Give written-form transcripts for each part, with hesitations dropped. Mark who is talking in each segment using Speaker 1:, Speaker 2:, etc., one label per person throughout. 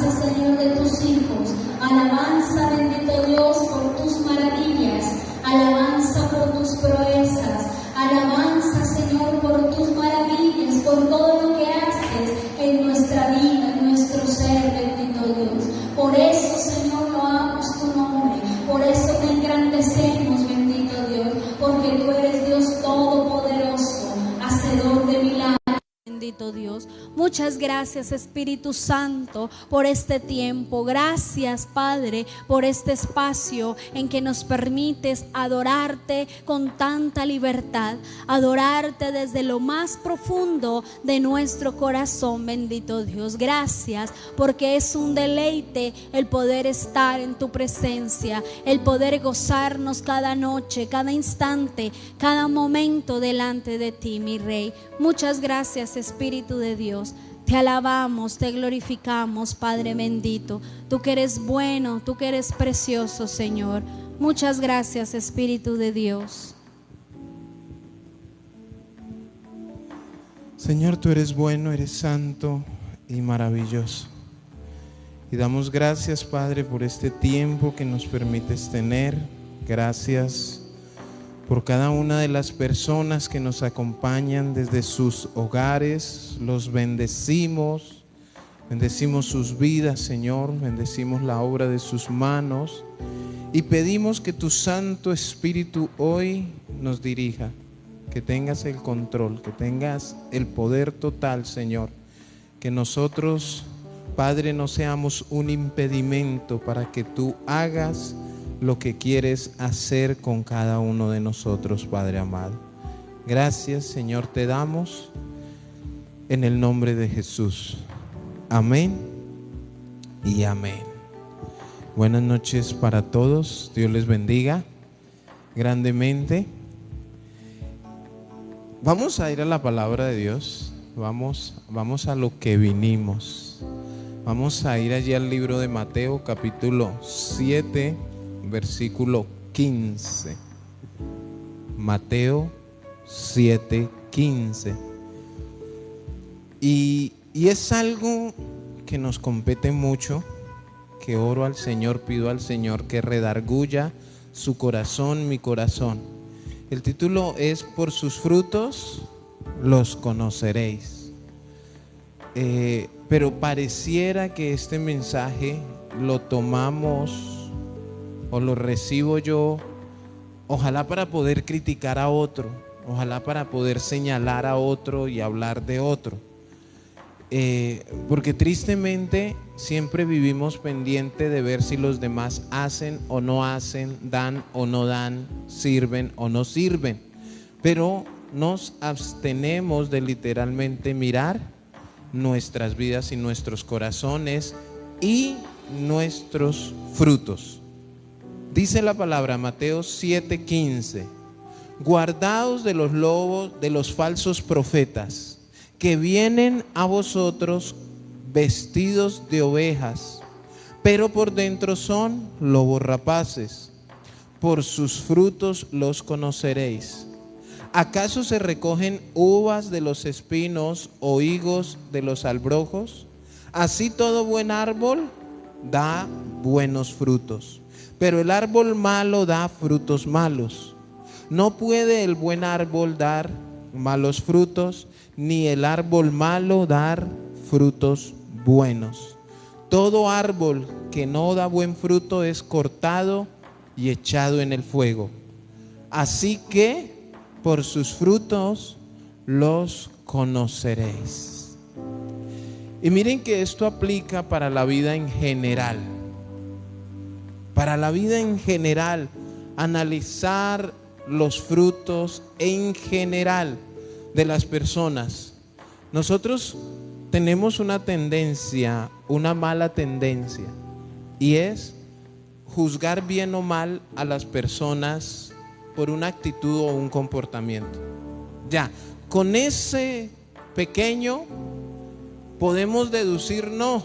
Speaker 1: alabanza, Señor, de tus hijos. Alabanza, bendito Dios, por tus maravillas. Alabanza por tus proezas. Alabanza, Señor, por tus maravillas, por todo lo que haces en nuestra vida, en nuestro ser, bendito Dios. Por eso, Señor, loamos tu nombre. Por eso te engrandecemos, bendito Dios, porque tú eres Dios todopoderoso, hacedor de milagros. Bendito Dios, muchas gracias, Espíritu Santo, por este tiempo. Gracias, Padre, por este espacio en que nos permites adorarte con tanta libertad, adorarte desde lo más profundo de nuestro corazón, bendito Dios. Gracias, porque es un deleite el poder estar en tu presencia, el poder gozarnos cada noche, cada instante, cada momento delante de ti, mi Rey. Muchas gracias, Espíritu de Dios. Te alabamos, te glorificamos, Padre bendito. Tú que eres bueno, tú que eres precioso, Señor. Muchas gracias, Espíritu de Dios.
Speaker 2: Señor, tú eres bueno, eres santo y maravilloso. Y damos gracias, Padre, por este tiempo que nos permites tener. Gracias por cada una de las personas que nos acompañan desde sus hogares. Los bendecimos, bendecimos sus vidas, Señor, bendecimos la obra de sus manos y pedimos que tu Santo Espíritu hoy nos dirija, que tengas el control, que tengas el poder total, Señor, que nosotros, Padre, no seamos un impedimento para que tú hagas lo que quieres hacer con cada uno de nosotros, Padre amado. Gracias, Señor, te damos en el nombre de Jesús. Amén y amén. Buenas noches para todos. Dios les bendiga grandemente. Vamos a ir a la palabra de Dios. Vamos a lo que vinimos. Vamos a ir allí al libro de Mateo, capítulo 7, versículo 15. Mateo 7:15. Y es algo que nos compete mucho, que oro al Señor, pido al Señor que redarguya su corazón, mi corazón. El título es: por sus frutos los conoceréis. Pero pareciera que este mensaje lo tomamos o lo recibo yo, ojalá para poder criticar a otro, ojalá para poder señalar a otro y hablar de otro. Porque tristemente siempre vivimos pendiente de ver si los demás hacen o no hacen, dan o no dan, sirven o no sirven. Pero nos abstenemos de literalmente mirar nuestras vidas y nuestros corazones y nuestros frutos. Dice la palabra, Mateo 7:15: guardaos de los lobos, de los falsos profetas, que vienen a vosotros vestidos de ovejas, pero por dentro son lobos rapaces. Por sus frutos los conoceréis. ¿Acaso se recogen uvas de los espinos o higos de los albrojos? Así todo buen árbol da buenos frutos, pero el árbol malo da frutos malos. No puede el buen árbol dar malos frutos, ni el árbol malo dar frutos buenos. Todo árbol que no da buen fruto es cortado y echado en el fuego. Así que por sus frutos los conoceréis. Y miren que esto aplica para la vida en general. Para la vida en general, analizar los frutos en general de las personas. Nosotros tenemos una tendencia, una mala tendencia, y es juzgar bien o mal a las personas por una actitud o un comportamiento. Ya, con ese pequeño podemos deducir, no,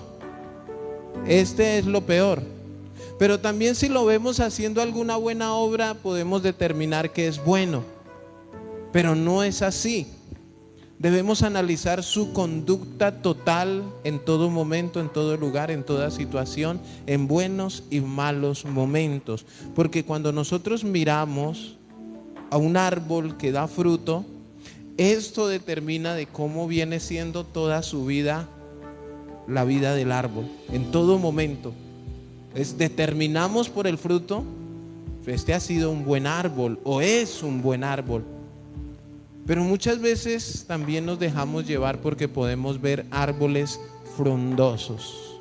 Speaker 2: este es lo peor. Pero también si lo vemos haciendo alguna buena obra, podemos determinar que es bueno. Pero no es así. Debemos analizar su conducta total en todo momento, en todo lugar, en toda situación, en buenos y malos momentos. Porque cuando nosotros miramos a un árbol que da fruto, esto determina de cómo viene siendo toda su vida, la vida del árbol, en todo momento. Determinamos por el fruto, este ha sido un buen árbol o es un buen árbol. Pero muchas veces también nos dejamos llevar porque podemos ver árboles frondosos,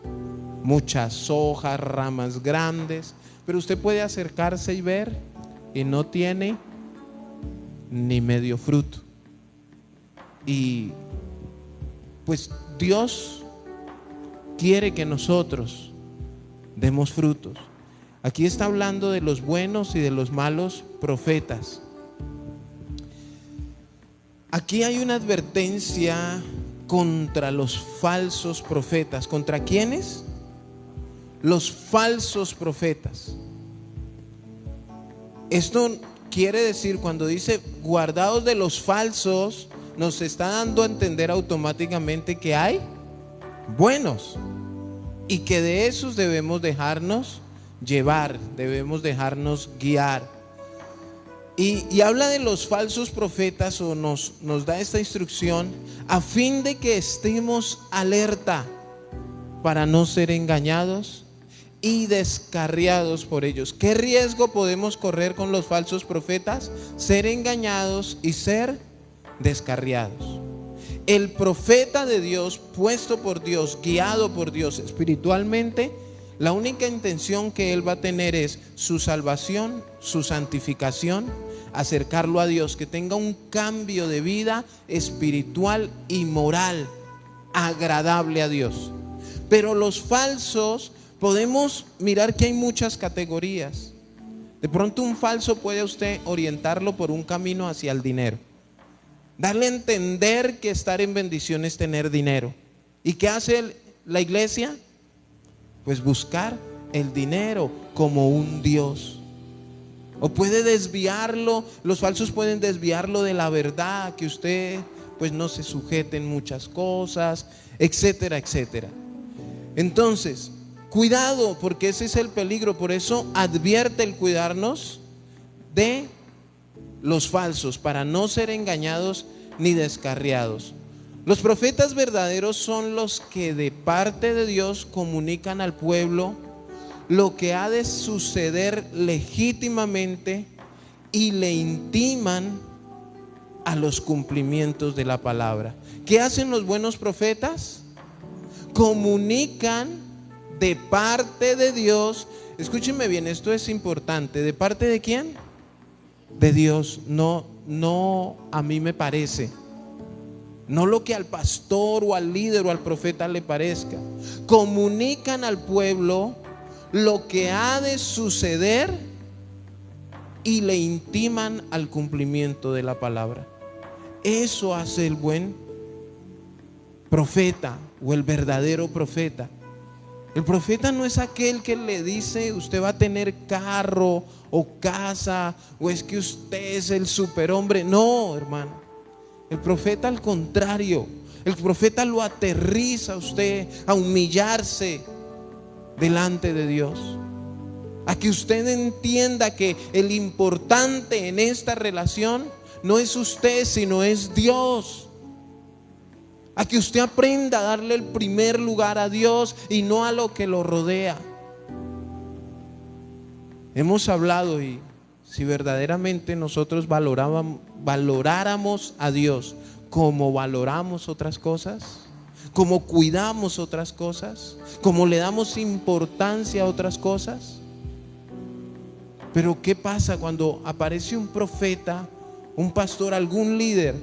Speaker 2: muchas hojas, ramas grandes, pero usted puede acercarse y ver y no tiene ni medio fruto. Y pues Dios quiere que nosotros demos frutos. Aquí está hablando de los buenos y de los malos profetas. Aquí hay una advertencia contra los falsos profetas. ¿Contra quiénes? Los falsos profetas. Esto quiere decir, cuando dice guardaos de los falsos, nos está dando a entender automáticamente que hay buenos y que de esos debemos dejarnos llevar, debemos dejarnos guiar. Y habla de los falsos profetas, o nos da esta instrucción a fin de que estemos alerta para no ser engañados y descarriados por ellos. ¿Qué riesgo podemos correr con los falsos profetas? Ser engañados y ser descarriados. El profeta de Dios, puesto por Dios, guiado por Dios espiritualmente, la única intención que él va a tener es su salvación, su santificación, acercarlo a Dios, que tenga un cambio de vida espiritual y moral agradable a Dios. Pero los falsos, podemos mirar que hay muchas categorías. De pronto un falso puede usted orientarlo por un camino hacia el dinero, darle a entender que estar en bendición es tener dinero. ¿Y qué hace la iglesia? Pues buscar el dinero como un Dios. O puede desviarlo, los falsos pueden desviarlo de la verdad, que usted pues no se sujete en muchas cosas, etcétera, etcétera. Entonces, cuidado, porque ese es el peligro. Por eso advierte el cuidarnos de los falsos, para no ser engañados ni descarriados. Los profetas verdaderos son los que de parte de Dios comunican al pueblo lo que ha de suceder legítimamente y le intiman a los cumplimientos de la palabra. ¿Qué hacen los buenos profetas? Comunican de parte de Dios. Escúchenme bien, esto es importante. ¿De parte de quién? De Dios. No a mí me parece. No lo que al pastor o al líder o al profeta le parezca. Comunican al pueblo lo que ha de suceder y le intiman al cumplimiento de la palabra. Eso hace el buen profeta o el verdadero profeta. El profeta no es aquel que le dice usted va a tener carro o casa, o es que usted es el superhombre. No, hermano. El profeta, al contrario, el profeta lo aterriza a usted a humillarse delante de Dios, a que usted entienda que el importante en esta relación no es usted, sino es Dios. A que usted aprenda a darle el primer lugar a Dios y no a lo que lo rodea. Hemos hablado, y si verdaderamente nosotros valoráramos a Dios como valoramos otras cosas, como cuidamos otras cosas, como le damos importancia a otras cosas. Pero ¿qué pasa cuando aparece un profeta, un pastor, algún líder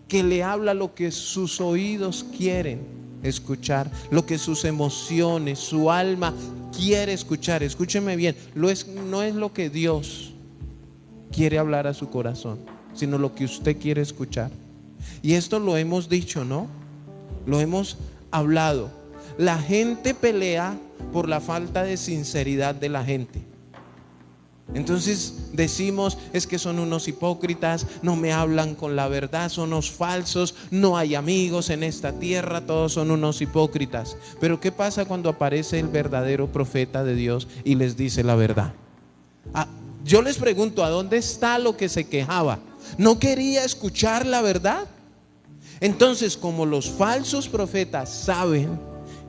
Speaker 2: que le habla lo que sus oídos quieren escuchar, lo que sus emociones, su alma quiere escuchar? Escúcheme bien, no es lo que Dios quiere hablar a su corazón, sino lo que usted quiere escuchar. Y esto lo hemos dicho, ¿no? Lo hemos hablado. La gente pelea por la falta de sinceridad de la gente. Entonces decimos, es que son unos hipócritas, no me hablan con la verdad, son unos falsos, no hay amigos en esta tierra, todos son unos hipócritas. Pero ¿qué pasa cuando aparece el verdadero profeta de Dios y les dice la verdad? Yo les pregunto, ¿a dónde está lo que se quejaba? ¿No quería escuchar la verdad? Entonces, como los falsos profetas saben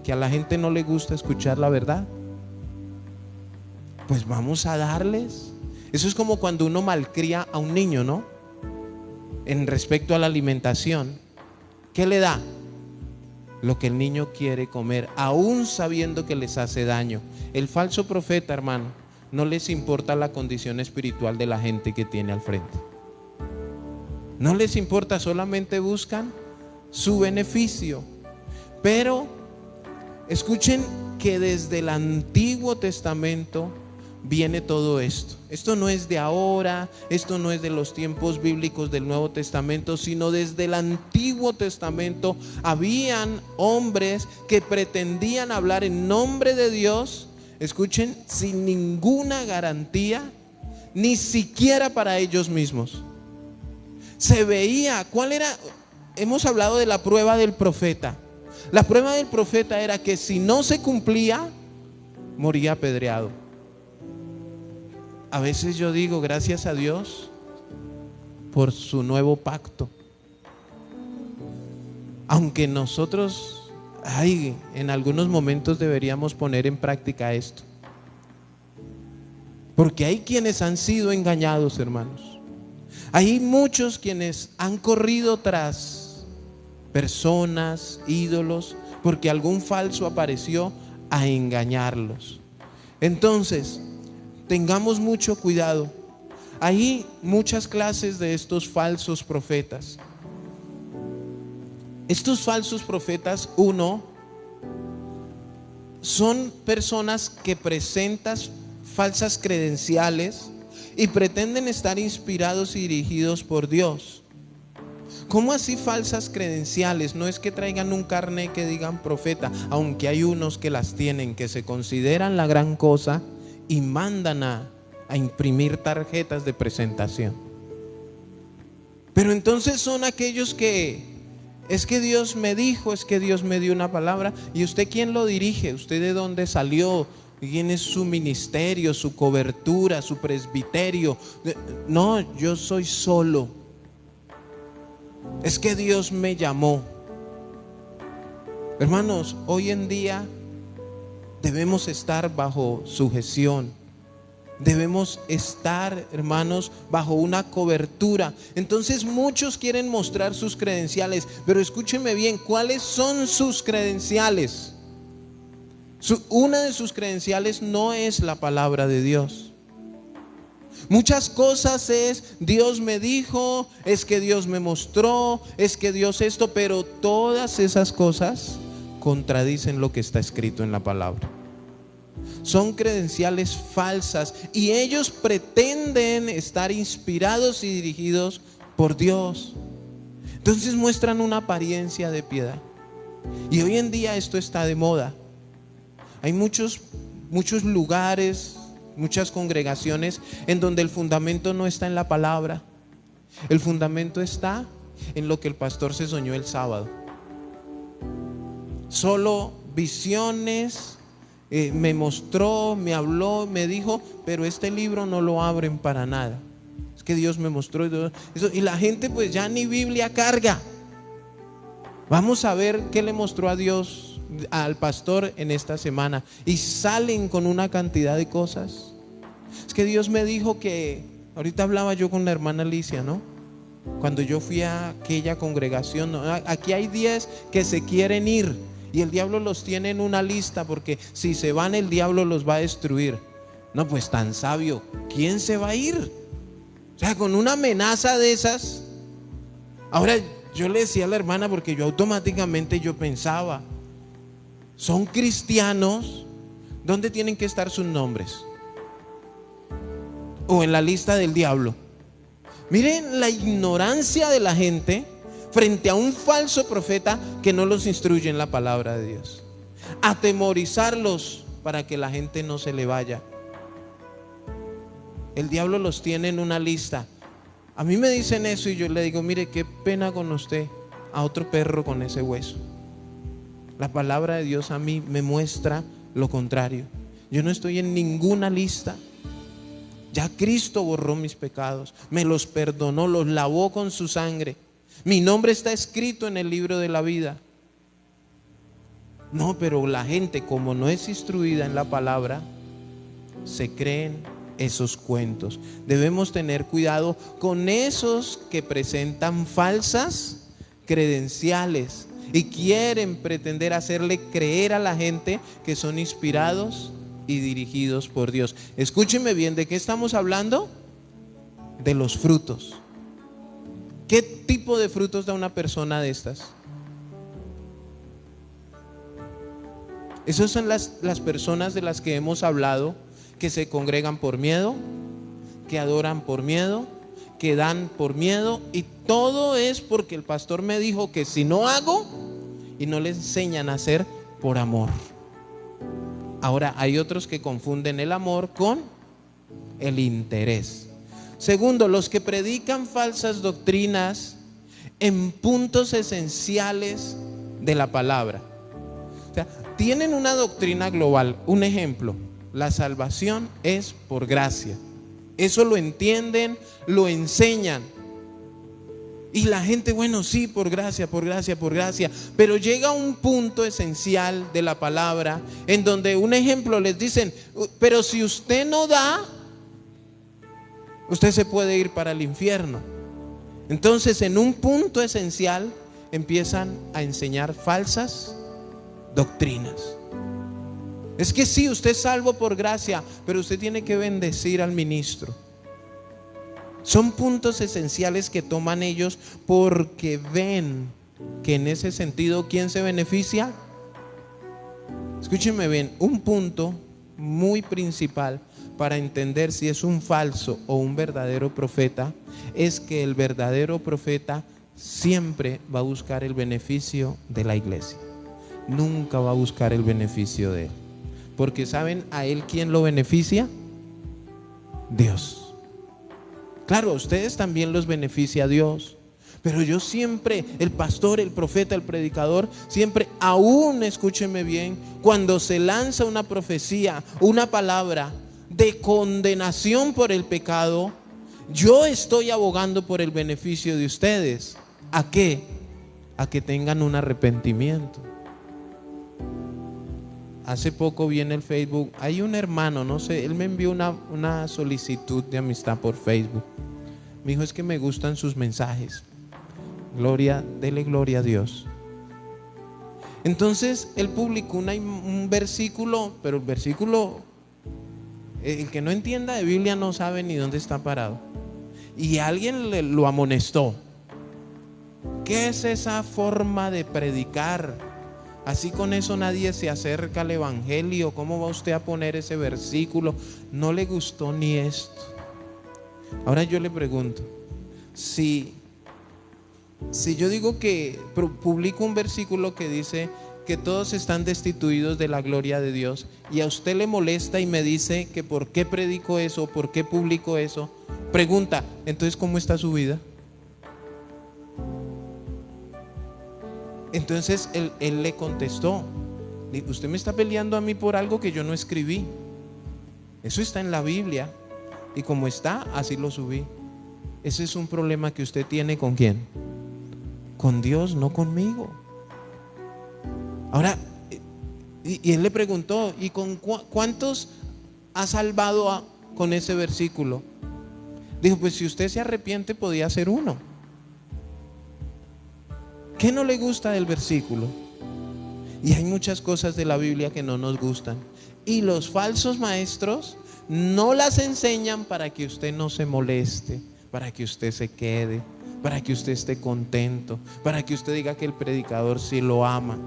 Speaker 2: que a la gente no le gusta escuchar la verdad, pues vamos a darles. Eso es como cuando uno malcría a un niño, ¿no? En respecto a la alimentación, ¿qué le da? Lo que el niño quiere comer, aún sabiendo que les hace daño. El falso profeta, hermano, no les importa la condición espiritual de la gente que tiene al frente. No les importa, solamente buscan su beneficio. Pero escuchen que desde el Antiguo Testamento viene todo esto. Esto no es de ahora, esto no es de los tiempos bíblicos del Nuevo Testamento, sino desde el Antiguo Testamento habían hombres que pretendían hablar en nombre de Dios, escuchen, sin ninguna garantía, ni siquiera para ellos mismos. Se veía, ¿cuál era? Hemos hablado de la prueba del profeta. La prueba del profeta era que si no se cumplía, moría apedreado. A veces yo digo, gracias a Dios por su nuevo pacto. Aunque nosotros, en algunos momentos deberíamos poner en práctica esto. Porque hay quienes han sido engañados, hermanos. Hay muchos quienes han corrido tras personas, ídolos, porque algún falso apareció a engañarlos. Entonces, tengamos mucho cuidado. Hay muchas clases de estos falsos profetas. Estos falsos profetas, son personas que presentan falsas credenciales y pretenden estar inspirados y dirigidos por Dios. ¿Cómo así falsas credenciales? No es que traigan un carné que digan profeta, aunque hay unos que las tienen, que se consideran la gran cosa y mandan a imprimir tarjetas de presentación. Pero entonces son aquellos que es que Dios me dijo, es que Dios me dio una palabra. ¿Y usted quién lo dirige? ¿Usted de dónde salió? ¿Quién es su ministerio, su cobertura, su presbiterio? No, yo soy solo. Es que Dios me llamó. Hermanos, hoy en día debemos estar bajo sujeción. Debemos estar, hermanos, bajo una cobertura. Entonces muchos quieren mostrar sus credenciales, pero escúcheme bien, ¿cuáles son sus credenciales? Una de sus credenciales no es la palabra de Dios. Muchas cosas es Dios me dijo, es que Dios me mostró, es que Dios esto, pero todas esas cosas contradicen lo que está escrito en la palabra. Son credenciales falsas y ellos pretenden estar inspirados y dirigidos por Dios. Entonces muestran una apariencia de piedad. Y hoy en día esto está de moda. Hay muchos lugares, muchas congregaciones en donde el fundamento no está en la palabra. El fundamento está en lo que el pastor se soñó el sábado. Solo visiones. Me mostró, me habló, me dijo, pero este libro no lo abren para nada. Es que Dios me mostró eso, y la gente pues ya ni Biblia carga. Vamos a ver qué le mostró a Dios al pastor en esta semana. Y salen con una cantidad de cosas. Es que Dios me dijo que, ahorita hablaba yo con la hermana Alicia, ¿no? Cuando yo fui a aquella congregación, ¿no? Aquí hay 10 que se quieren ir. Y el diablo los tiene en una lista, porque si se van el diablo los va a destruir. No, pues tan sabio, ¿quién se va a ir? O sea, con una amenaza de esas. Ahora yo le decía a la hermana, porque yo automáticamente pensaba, son cristianos, ¿dónde tienen que estar sus nombres? O en la lista del diablo. Miren la ignorancia de la gente frente a un falso profeta que no los instruye en la palabra de Dios. Atemorizarlos para que la gente no se le vaya. el diablo los tiene en una lista. A mí me dicen eso y yo le digo, mire, qué pena con usted, a otro perro con ese hueso. La palabra de Dios a mí me muestra lo contrario. Yo no estoy en ninguna lista. Ya Cristo borró mis pecados, me los perdonó, los lavó con su sangre. Mi nombre está escrito en el libro de la vida. No, pero la gente, como no es instruida en la palabra, se creen esos cuentos. Debemos tener cuidado con esos que presentan falsas credenciales y quieren pretender hacerle creer a la gente que son inspirados y dirigidos por Dios. Escúcheme bien, ¿de qué estamos hablando? De los frutos. ¿Qué tipo de frutos da una persona de estas? Esas son las personas de las que hemos hablado, que se congregan por miedo, que adoran por miedo, que dan por miedo, y todo es porque el pastor me dijo que si no hago, y no le enseñan a hacer por amor. Ahora hay otros que confunden el amor con el interés. Segundo, los que predican falsas doctrinas en puntos esenciales de la palabra. O sea, tienen una doctrina global. Un ejemplo, la salvación es por gracia. Eso lo entienden, lo enseñan. Y la gente, bueno, sí, por gracia, por gracia, por gracia. Pero llega un punto esencial de la palabra en donde, un ejemplo, les dicen, pero si usted no da, usted se puede ir para el infierno. Entonces, en un punto esencial empiezan a enseñar falsas doctrinas. Es que sí, usted es salvo por gracia, pero usted tiene que bendecir al ministro. Son puntos esenciales que toman ellos porque ven que en ese sentido, ¿quién se beneficia? Escúchenme bien, un punto muy principal para entender si es un falso o un verdadero profeta es que el verdadero profeta siempre va a buscar el beneficio de la iglesia. Nunca va a buscar el beneficio de él. Porque ¿saben a él quién lo beneficia? Dios. Claro, a ustedes también los beneficia Dios, pero yo siempre, el pastor, el profeta, el predicador, siempre, aún, escúcheme bien, cuando se lanza una profecía, una palabra de condenación por el pecado, yo estoy abogando por el beneficio de ustedes. ¿A qué? A que tengan un arrepentimiento. Hace poco vi en el Facebook, hay un hermano, no sé, él me envió una solicitud de amistad por Facebook. Me dijo, es que me gustan sus mensajes. Dele gloria a Dios. Entonces, él publicó un versículo, pero el versículo, el que no entienda de Biblia no sabe ni dónde está parado. Y alguien lo amonestó. ¿Qué es esa forma de predicar? Así con eso nadie se acerca al evangelio. ¿Cómo va usted a poner ese versículo? No le gustó ni esto. Ahora yo le pregunto, si yo digo que publico un versículo que dice que todos están destituidos de la gloria de Dios, y a usted le molesta y me dice que por qué predico eso, por qué publico eso, pregunta, entonces ¿cómo está su vida? Entonces él le contestó, usted me está peleando a mí por algo que yo no escribí. Eso está en la Biblia y como está, así lo subí. Ese es un problema que usted tiene. ¿Con quién? Con Dios, no conmigo. Ahora, y él le preguntó, ¿y con cuántos ha salvado con ese versículo? Dijo, pues si usted se arrepiente podía ser uno. ¿Qué no le gusta del versículo? Y hay muchas cosas de la Biblia que no nos gustan. Y los falsos maestros no las enseñan para que usted no se moleste, para que usted se quede, para que usted esté contento, para que usted diga que el predicador sí lo ama.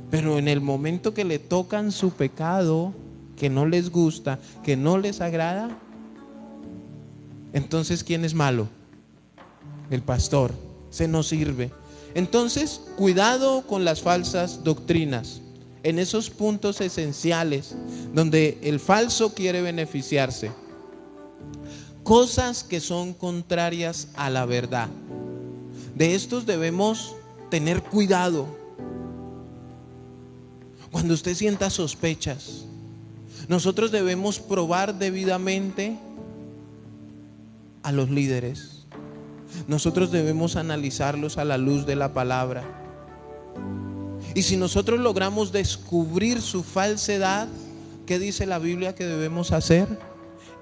Speaker 2: Pero en el momento que le tocan su pecado, que no les gusta, que no les agrada, entonces ¿quién es malo? El pastor. Se nos sirve. Entonces, cuidado con las falsas doctrinas, en esos puntos esenciales donde el falso quiere beneficiarse. cosas que son contrarias a la verdad. De estos debemos tener cuidado. Cuando usted sienta sospechas, nosotros debemos probar debidamente a los líderes. Nosotros debemos analizarlos a la luz de la palabra. Y si nosotros logramos descubrir su falsedad, ¿qué dice la Biblia que debemos hacer?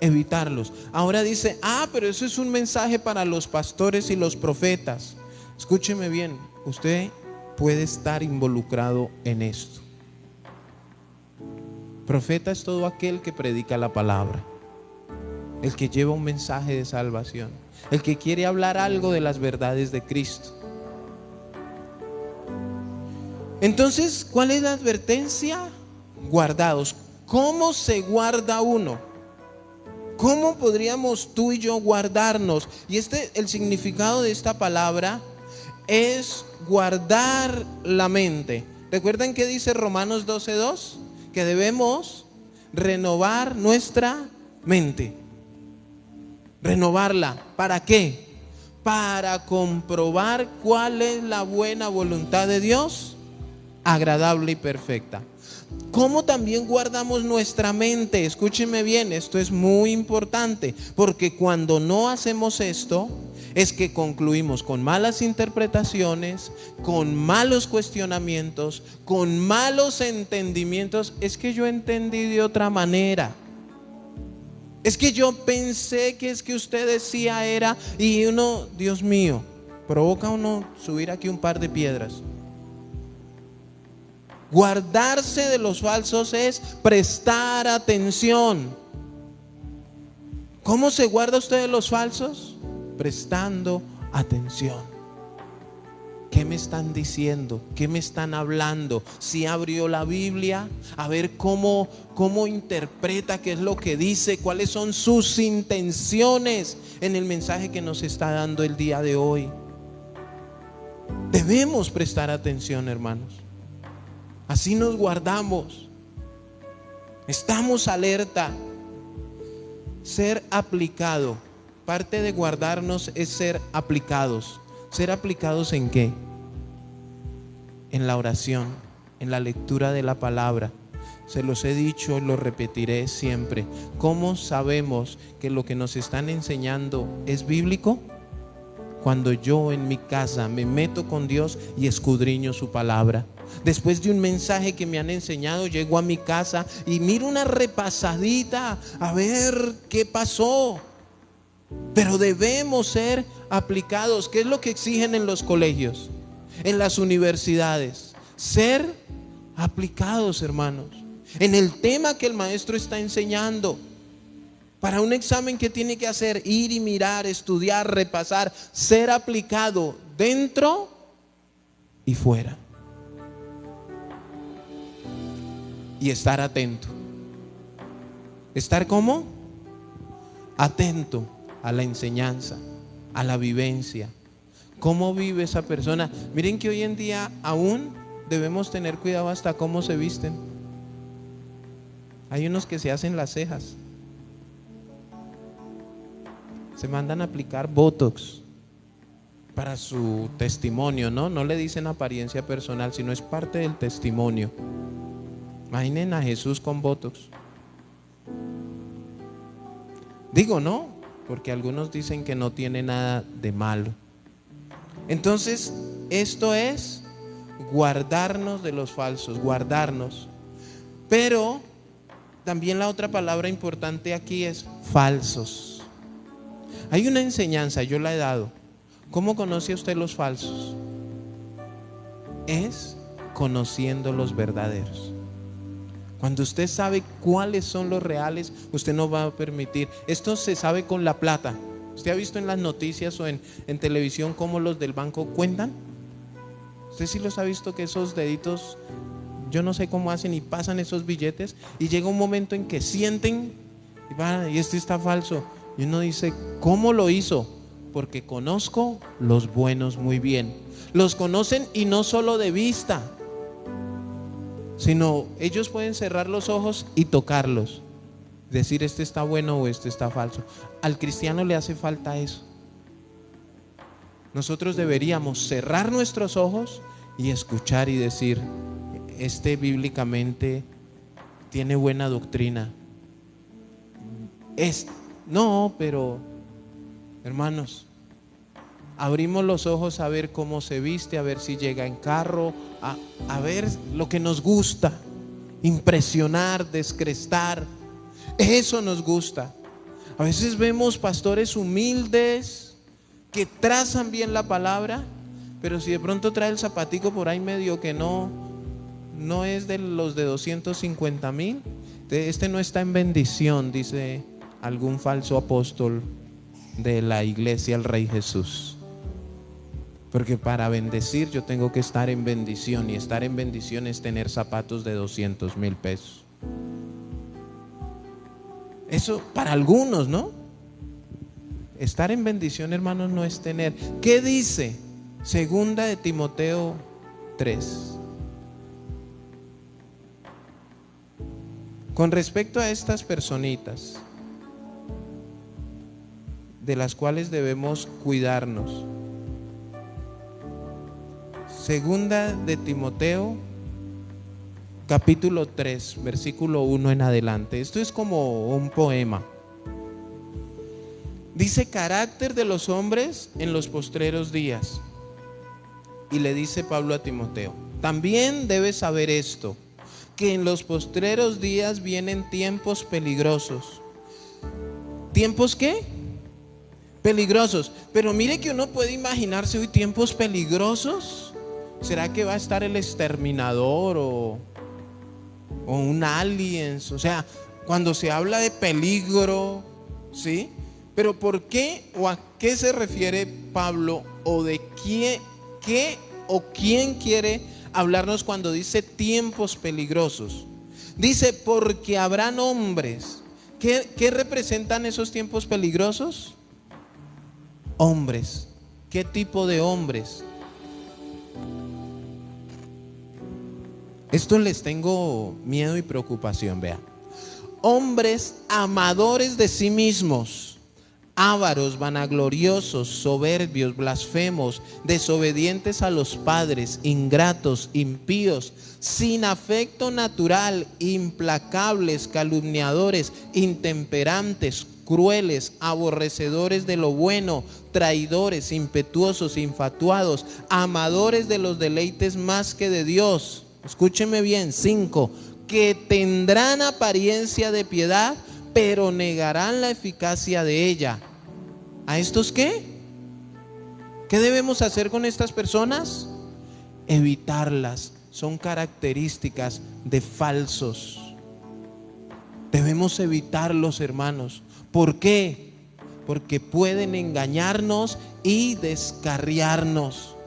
Speaker 2: Evitarlos. Ahora dice, pero eso es un mensaje para los pastores y los profetas. Escúcheme bien, usted puede estar involucrado en esto. Profeta es todo aquel que predica la palabra, el que lleva un mensaje de salvación, el que quiere hablar algo de las verdades de Cristo. Entonces, ¿cuál es la advertencia? Guardados. ¿Cómo se guarda uno? ¿Cómo podríamos tú y yo guardarnos? Y el significado de esta palabra es guardar la mente. ¿Recuerdan qué dice Romanos 12:2? Que debemos renovar nuestra mente. Renovarla. ¿Para qué? Para comprobar cuál es la buena voluntad de Dios, agradable y perfecta. ¿Cómo también guardamos nuestra mente? Escúchenme bien, esto es muy importante, porque cuando no hacemos esto, es que concluimos con malas interpretaciones, con malos cuestionamientos, con malos entendimientos. Es que yo entendí de otra manera. Es que yo pensé que es que usted decía era, y uno, Dios mío, provoca uno subir aquí un par de piedras. Guardarse de los falsos es prestar atención. ¿Cómo se guarda usted de los falsos? Prestando atención. ¿Qué me están diciendo? ¿Qué me están hablando? Si abrió la Biblia, a ver cómo interpreta, qué es lo que dice, cuáles son sus intenciones en el mensaje que nos está dando el día de hoy. Debemos prestar atención, hermanos. Así nos guardamos. Estamos alerta. Ser aplicado. Parte de guardarnos es ser aplicados. ¿Ser aplicados en qué? En la oración, en la lectura de la palabra. Se los he dicho y lo repetiré siempre. ¿Cómo sabemos que lo que nos están enseñando es bíblico? Cuando yo en mi casa me meto con Dios y escudriño su palabra. Después de un mensaje que me han enseñado, llego a mi casa y miro una repasadita a ver qué pasó. Pero debemos ser aplicados. ¿Qué es lo que exigen en los colegios, en las universidades? Ser aplicados, hermanos, en el tema que el maestro está enseñando. Para un examen, ¿qué tiene que hacer? Ir y mirar, estudiar, repasar, ser aplicado dentro y fuera. Y estar atento. ¿Estar cómo? Atento a la enseñanza, a la vivencia. ¿Cómo vive esa persona? Miren que hoy en día aún debemos tener cuidado hasta cómo se visten. Hay unos que se hacen las cejas. Se mandan a aplicar Botox para su testimonio, ¿no? No le dicen apariencia personal, sino es parte del testimonio. Imaginen a Jesús con Botox. Digo, ¿no? Porque algunos dicen que no tiene nada de malo. Entonces, esto es guardarnos de los falsos, guardarnos. Pero también la otra palabra importante aquí es falsos. Hay una enseñanza, yo la he dado. ¿Cómo conoce usted los falsos? Es conociendo los verdaderos. Cuando usted sabe cuáles son los reales, usted no va a permitir. Esto se sabe con la plata. ¿Usted ha visto en las noticias o en televisión cómo los del banco cuentan? ¿Usted sí los ha visto que esos deditos, yo no sé cómo hacen y pasan esos billetes? Y llega un momento en que sienten y este está falso. Y uno dice, ¿cómo lo hizo? Porque conozco los buenos muy bien. Los conocen y no solo de vista, sino ellos pueden cerrar los ojos y tocarlos. decir este está bueno o este está falso. Al cristiano le hace falta eso. Nosotros deberíamos cerrar nuestros ojos y escuchar y decir, este bíblicamente tiene buena doctrina. No, pero hermanos, abrimos los ojos a ver cómo se viste, a ver si llega en carro, a ver lo que nos gusta, impresionar, descrestar. Eso nos gusta. A veces vemos pastores humildes que trazan bien la palabra, pero si de pronto trae el zapatico por ahí medio que no es de los de 250,000, este no está en bendición, dice algún falso apóstol de la iglesia el Rey Jesús. Porque para bendecir yo tengo que estar en bendición, y estar en bendición es tener zapatos de 200,000 pesos. Eso para algunos, ¿no? Estar en bendición, hermanos, no es tener. ¿Qué dice? Segunda de Timoteo 3. Con respecto a estas personitas de las cuales debemos cuidarnos. Segunda de Timoteo, capítulo 3, versículo 1 en adelante. Esto es como un poema. Dice: carácter de los hombres en los postreros días. Y le dice Pablo a Timoteo: también debes saber esto, que en los postreros días vienen tiempos peligrosos. ¿Tiempos qué? Peligrosos. Pero mire que uno puede imaginarse hoy tiempos peligrosos. ¿Será que va a estar el exterminador o un aliens? O sea, cuando se habla de peligro, ¿sí? Pero ¿por qué o a qué se refiere Pablo, o de qué o quién quiere hablarnos cuando dice tiempos peligrosos? Dice: porque habrán hombres. ¿Qué representan esos tiempos peligrosos? Hombres. ¿Qué tipo de hombres? Esto les tengo miedo y preocupación, vean. Hombres amadores de sí mismos, ávaros, vanagloriosos, soberbios, blasfemos, desobedientes a los padres, ingratos, impíos, sin afecto natural, implacables, calumniadores, intemperantes, crueles, aborrecedores de lo bueno, traidores, impetuosos, infatuados, amadores de los deleites más que de Dios. Escúcheme bien. 5. Que tendrán apariencia de piedad, pero negarán la eficacia de ella. ¿A estos qué? ¿Qué debemos hacer con estas personas? Evitarlas. Son características de falsos. Debemos evitarlos, hermanos. ¿Por qué? Porque pueden engañarnos y descarriarnos.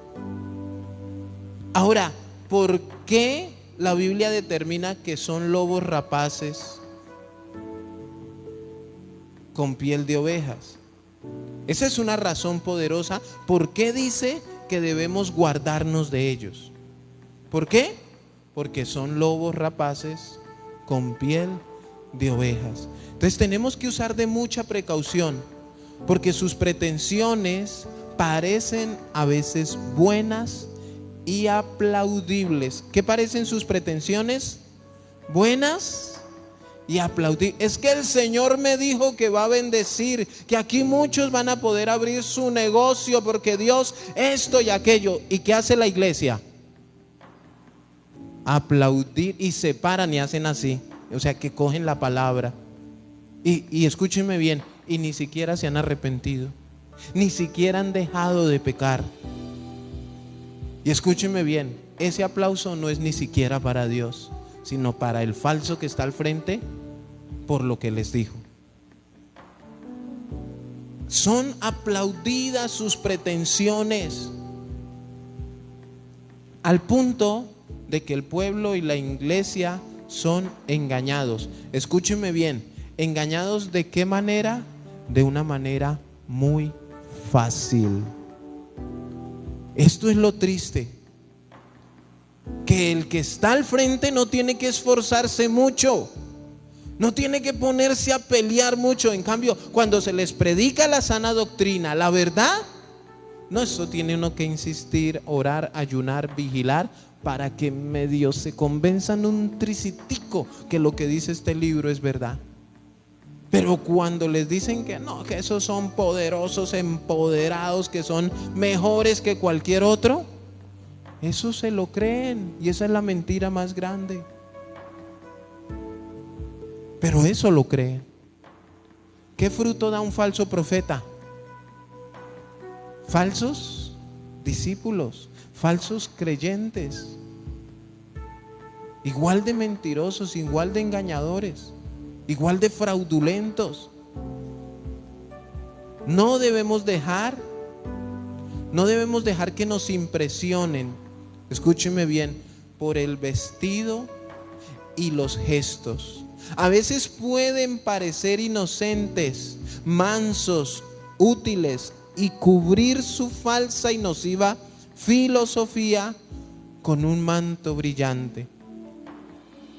Speaker 2: Ahora, ¿por qué la Biblia determina que son lobos rapaces con piel de ovejas? Esa es una razón poderosa. ¿Por qué dice que debemos guardarnos de ellos? ¿Por qué? Porque son lobos rapaces con piel de ovejas. Entonces tenemos que usar de mucha precaución, porque sus pretensiones parecen a veces buenas y aplaudibles. ¿Qué parecen sus pretensiones? Buenas y aplaudibles. Es que el Señor me dijo que va a bendecir, que aquí muchos van a poder abrir su negocio, porque Dios esto y aquello. ¿Y qué hace la iglesia? Aplaudir, y se paran y hacen así. O sea, que cogen la palabra y escúchenme bien, y ni siquiera se han arrepentido, ni siquiera han dejado de pecar. Y escúchenme bien, ese aplauso no es ni siquiera para Dios, sino para el falso que está al frente, por lo que les dijo. Son aplaudidas sus pretensiones, al punto de que el pueblo y la iglesia son engañados. Escúchenme bien, ¿engañados de qué manera? De una manera muy fácil. Esto es lo triste, que el que está al frente no tiene que esforzarse mucho, No tiene que ponerse a pelear mucho. En cambio, cuando se les predica la sana doctrina, la verdad, no, eso tiene uno que insistir, orar, ayunar, vigilar, para que medio se convenzan un tricitico que lo que dice este libro es verdad. Pero cuando les dicen que no, que esos son poderosos, empoderados, que son mejores que cualquier otro, eso se lo creen, y esa es la mentira más grande. Pero eso lo creen. ¿Qué fruto da un falso profeta? Falsos discípulos, falsos creyentes, igual de mentirosos, igual de engañadores, igual de fraudulentos. No debemos dejar que nos impresionen, escúcheme bien, por el vestido y los gestos. A veces pueden parecer inocentes, mansos, útiles, y cubrir su falsa y nociva filosofía con un manto brillante.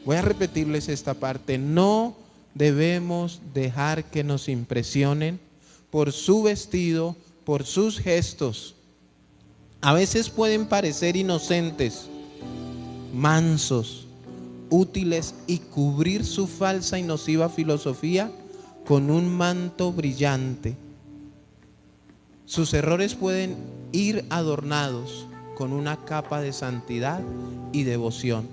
Speaker 2: Voy a repetirles esta parte. No debemos dejar que nos impresionen por su vestido, por sus gestos. A veces pueden parecer inocentes, mansos, útiles, y cubrir su falsa y nociva filosofía con un manto brillante. Sus errores pueden ir adornados con una capa de santidad y devoción.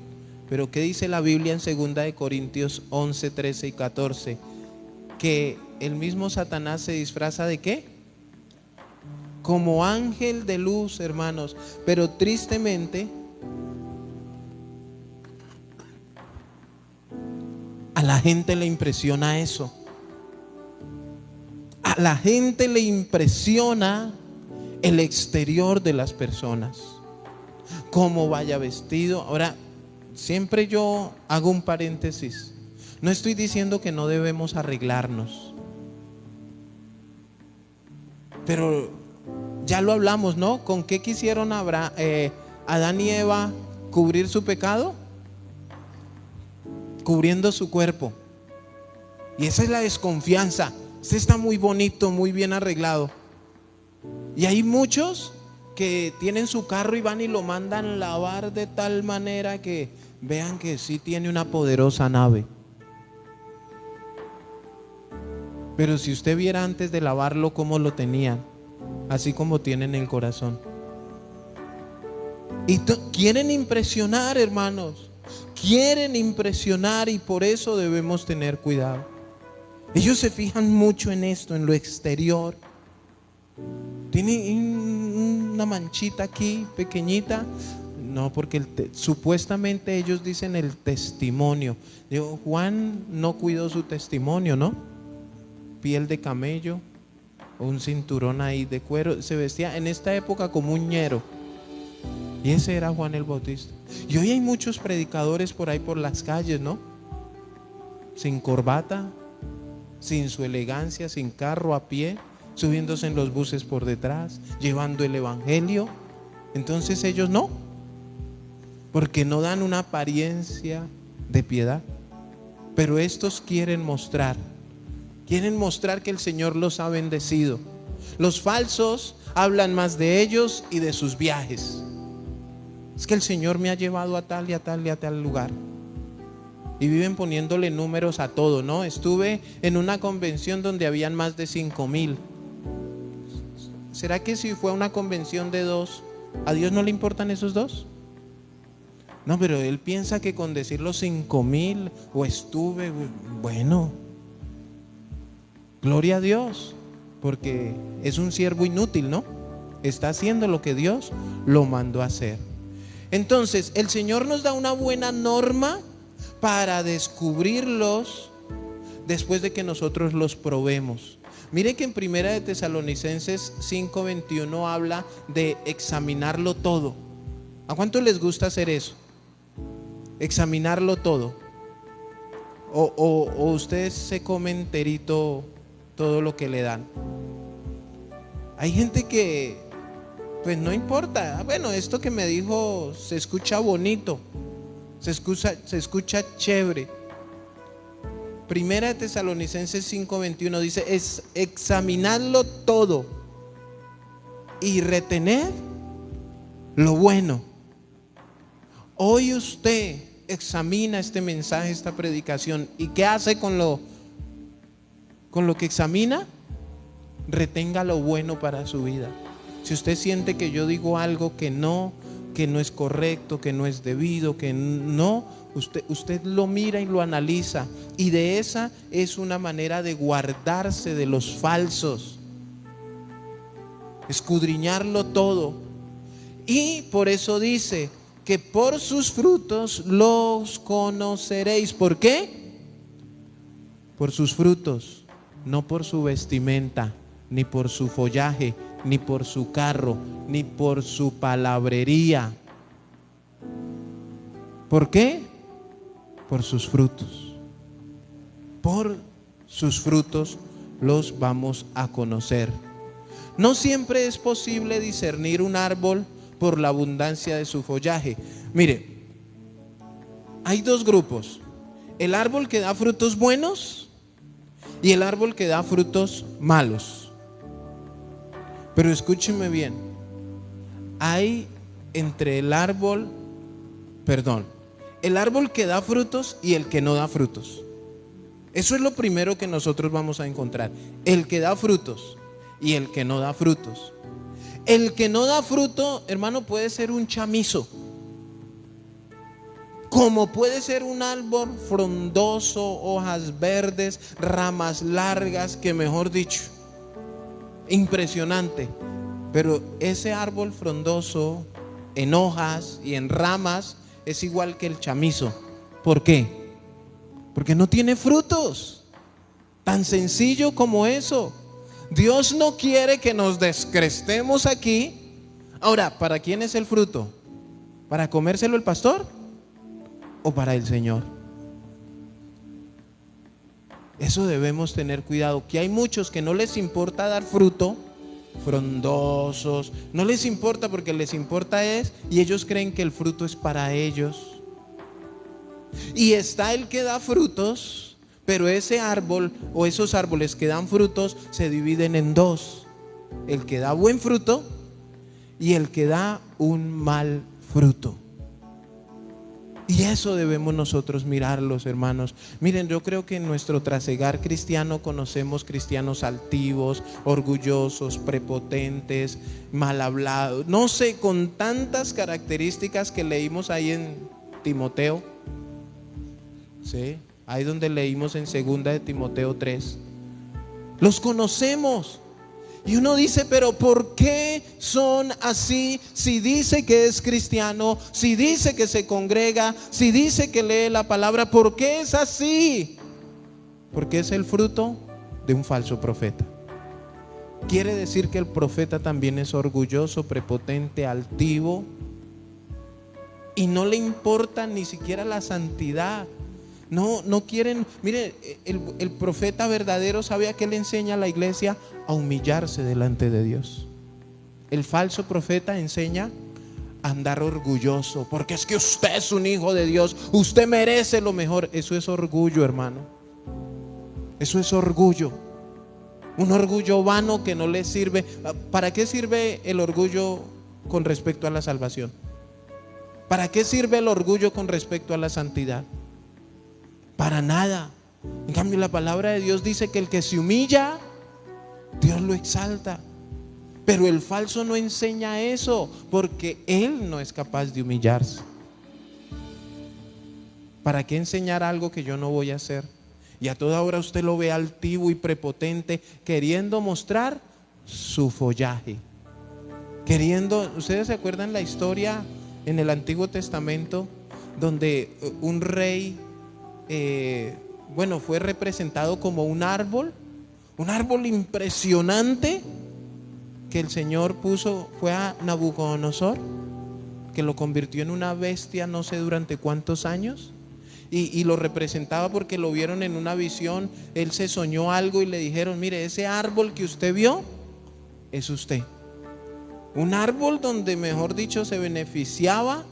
Speaker 2: Pero ¿qué dice la Biblia en 2 Corintios 11, 13 y 14? Que el mismo Satanás se disfraza ¿de qué? Como ángel de luz, hermanos. Pero tristemente, a la gente le impresiona eso. A la gente le impresiona el exterior de las personas, cómo vaya vestido. Ahora, siempre yo hago un paréntesis. No estoy diciendo que no debemos arreglarnos, pero ya lo hablamos, ¿no? ¿Con qué quisieron Adán y Eva cubrir su pecado? Cubriendo su cuerpo. Y esa es la desconfianza. Este está muy bonito, muy bien arreglado. Y hay muchos que tienen su carro y van y lo mandan lavar de tal manera que vean que sí tiene una poderosa nave. Pero si usted viera antes de lavarlo cómo lo tenían, así como tienen el corazón. Y quieren impresionar, hermanos. Quieren impresionar, y por eso debemos tener cuidado. Ellos se fijan mucho en esto, en lo exterior. Tiene una manchita aquí, pequeñita. No, porque supuestamente ellos dicen el testimonio. Digo, Juan no cuidó su testimonio, ¿no? Piel de camello, un cinturón ahí de cuero. Se vestía en esta época como un ñero. Y ese era Juan el Bautista. Y hoy hay muchos predicadores por ahí por las calles, ¿no? Sin corbata, sin su elegancia, sin carro, a pie, subiéndose en los buses por detrás, llevando el evangelio. Entonces ellos no, porque no dan una apariencia de piedad. Pero estos quieren mostrar que el Señor los ha bendecido. Los falsos hablan más de ellos y de sus viajes. Es que el Señor me ha llevado a tal y a tal y a tal lugar. Y viven poniéndole números a todo, ¿no? Estuve en una convención donde habían más de 5,000. ¿Será que si fue una convención de 2, a Dios no le importan esos 2? No, pero Él piensa que con decir los 5,000 o estuve, bueno, gloria a Dios, porque es un siervo inútil, ¿no? Está haciendo lo que Dios lo mandó a hacer. Entonces, el Señor nos da una buena norma para descubrirlos después de que nosotros los probemos. Mire que en 1 de Tesalonicenses 5:21 habla de examinarlo todo. ¿A cuánto les gusta hacer eso? Examinarlo todo. O ustedes se comen enterito todo lo que le dan. Hay gente que pues no importa. Bueno, esto que me dijo se escucha bonito, se escucha chévere. Primera de Tesalonicenses 5:21 dice, examinadlo todo y retened lo bueno. Hoy usted examina este mensaje, esta predicación, ¿y qué hace con lo que examina? Retenga lo bueno para su vida. Si usted siente que yo digo algo que no es correcto, que no es debido, que no, usted lo mira y lo analiza, y de esa es una manera de guardarse de los falsos, escudriñarlo todo. Y por eso dice que por sus frutos los conoceréis. ¿Por qué? Por sus frutos, no por su vestimenta, ni por su follaje, ni por su carro, ni por su palabrería. ¿Por qué? Por sus frutos. Por sus frutos los vamos a conocer. No siempre es posible discernir un árbol por la abundancia de su follaje. Mire, hay dos grupos: el árbol que da frutos buenos y el árbol que da frutos malos. Pero escúcheme bien, hay entre el árbol que da frutos y el que no da frutos. Eso es lo primero que nosotros vamos a encontrar: el que da frutos y el que no da frutos. El que no da fruto, hermano, puede ser un chamizo, como puede ser un árbol frondoso, hojas verdes, ramas largas, que mejor dicho, impresionante. Pero ese árbol frondoso en hojas y en ramas es igual que el chamizo. ¿Por qué? Porque no tiene frutos. Tan sencillo como eso. Dios no quiere que nos descrestemos aquí. Ahora, ¿para quién es el fruto? ¿Para comérselo el pastor o para el Señor? Eso debemos tener cuidado, que hay muchos que no les importa dar fruto, frondosos, no les importa, porque les importa es, y ellos creen que el fruto es para ellos. Y está el que da frutos, pero ese árbol o esos árboles que dan frutos se dividen en dos: el que da buen fruto y el que da un mal fruto. Y eso debemos nosotros mirarlos, hermanos. Miren, yo creo que en nuestro trasegar cristiano conocemos cristianos altivos, orgullosos, prepotentes, mal hablados, no sé, con tantas características que leímos ahí en Timoteo. ¿Sí? Ahí donde leímos en 2 de Timoteo 3. Los conocemos. Y uno dice, pero ¿por qué son así? Si dice que es cristiano, si dice que se congrega, si dice que lee la palabra, ¿por qué es así? Porque es el fruto de un falso profeta. Quiere decir que el profeta también es orgulloso, prepotente, altivo, y no le importa ni siquiera la santidad. No quieren. Mire, el profeta verdadero, ¿sabe a qué le enseña a la iglesia? A humillarse delante de Dios. El falso profeta enseña a andar orgulloso, porque es que usted es un hijo de Dios, usted merece lo mejor. Eso es orgullo, hermano. Eso es orgullo. Un orgullo vano que no le sirve. ¿Para qué sirve el orgullo con respecto a la salvación? ¿Para qué sirve el orgullo con respecto a la santidad? Para nada. En cambio, la palabra de Dios dice que el que se humilla, Dios lo exalta. Pero el falso no enseña eso, porque él no es capaz de humillarse. ¿Para qué enseñar algo que yo no voy a hacer? Y a toda hora usted lo ve altivo y prepotente, queriendo mostrar su follaje, ¿ustedes se acuerdan la historia en el Antiguo Testamento donde un rey fue representado como un árbol impresionante que el Señor fue a Nabucodonosor, que lo convirtió en una bestia no sé durante cuántos años, y lo representaba porque lo vieron en una visión? Él se soñó algo y le dijeron: mire, ese árbol que usted vio es usted. Un árbol donde, mejor dicho, se beneficiaba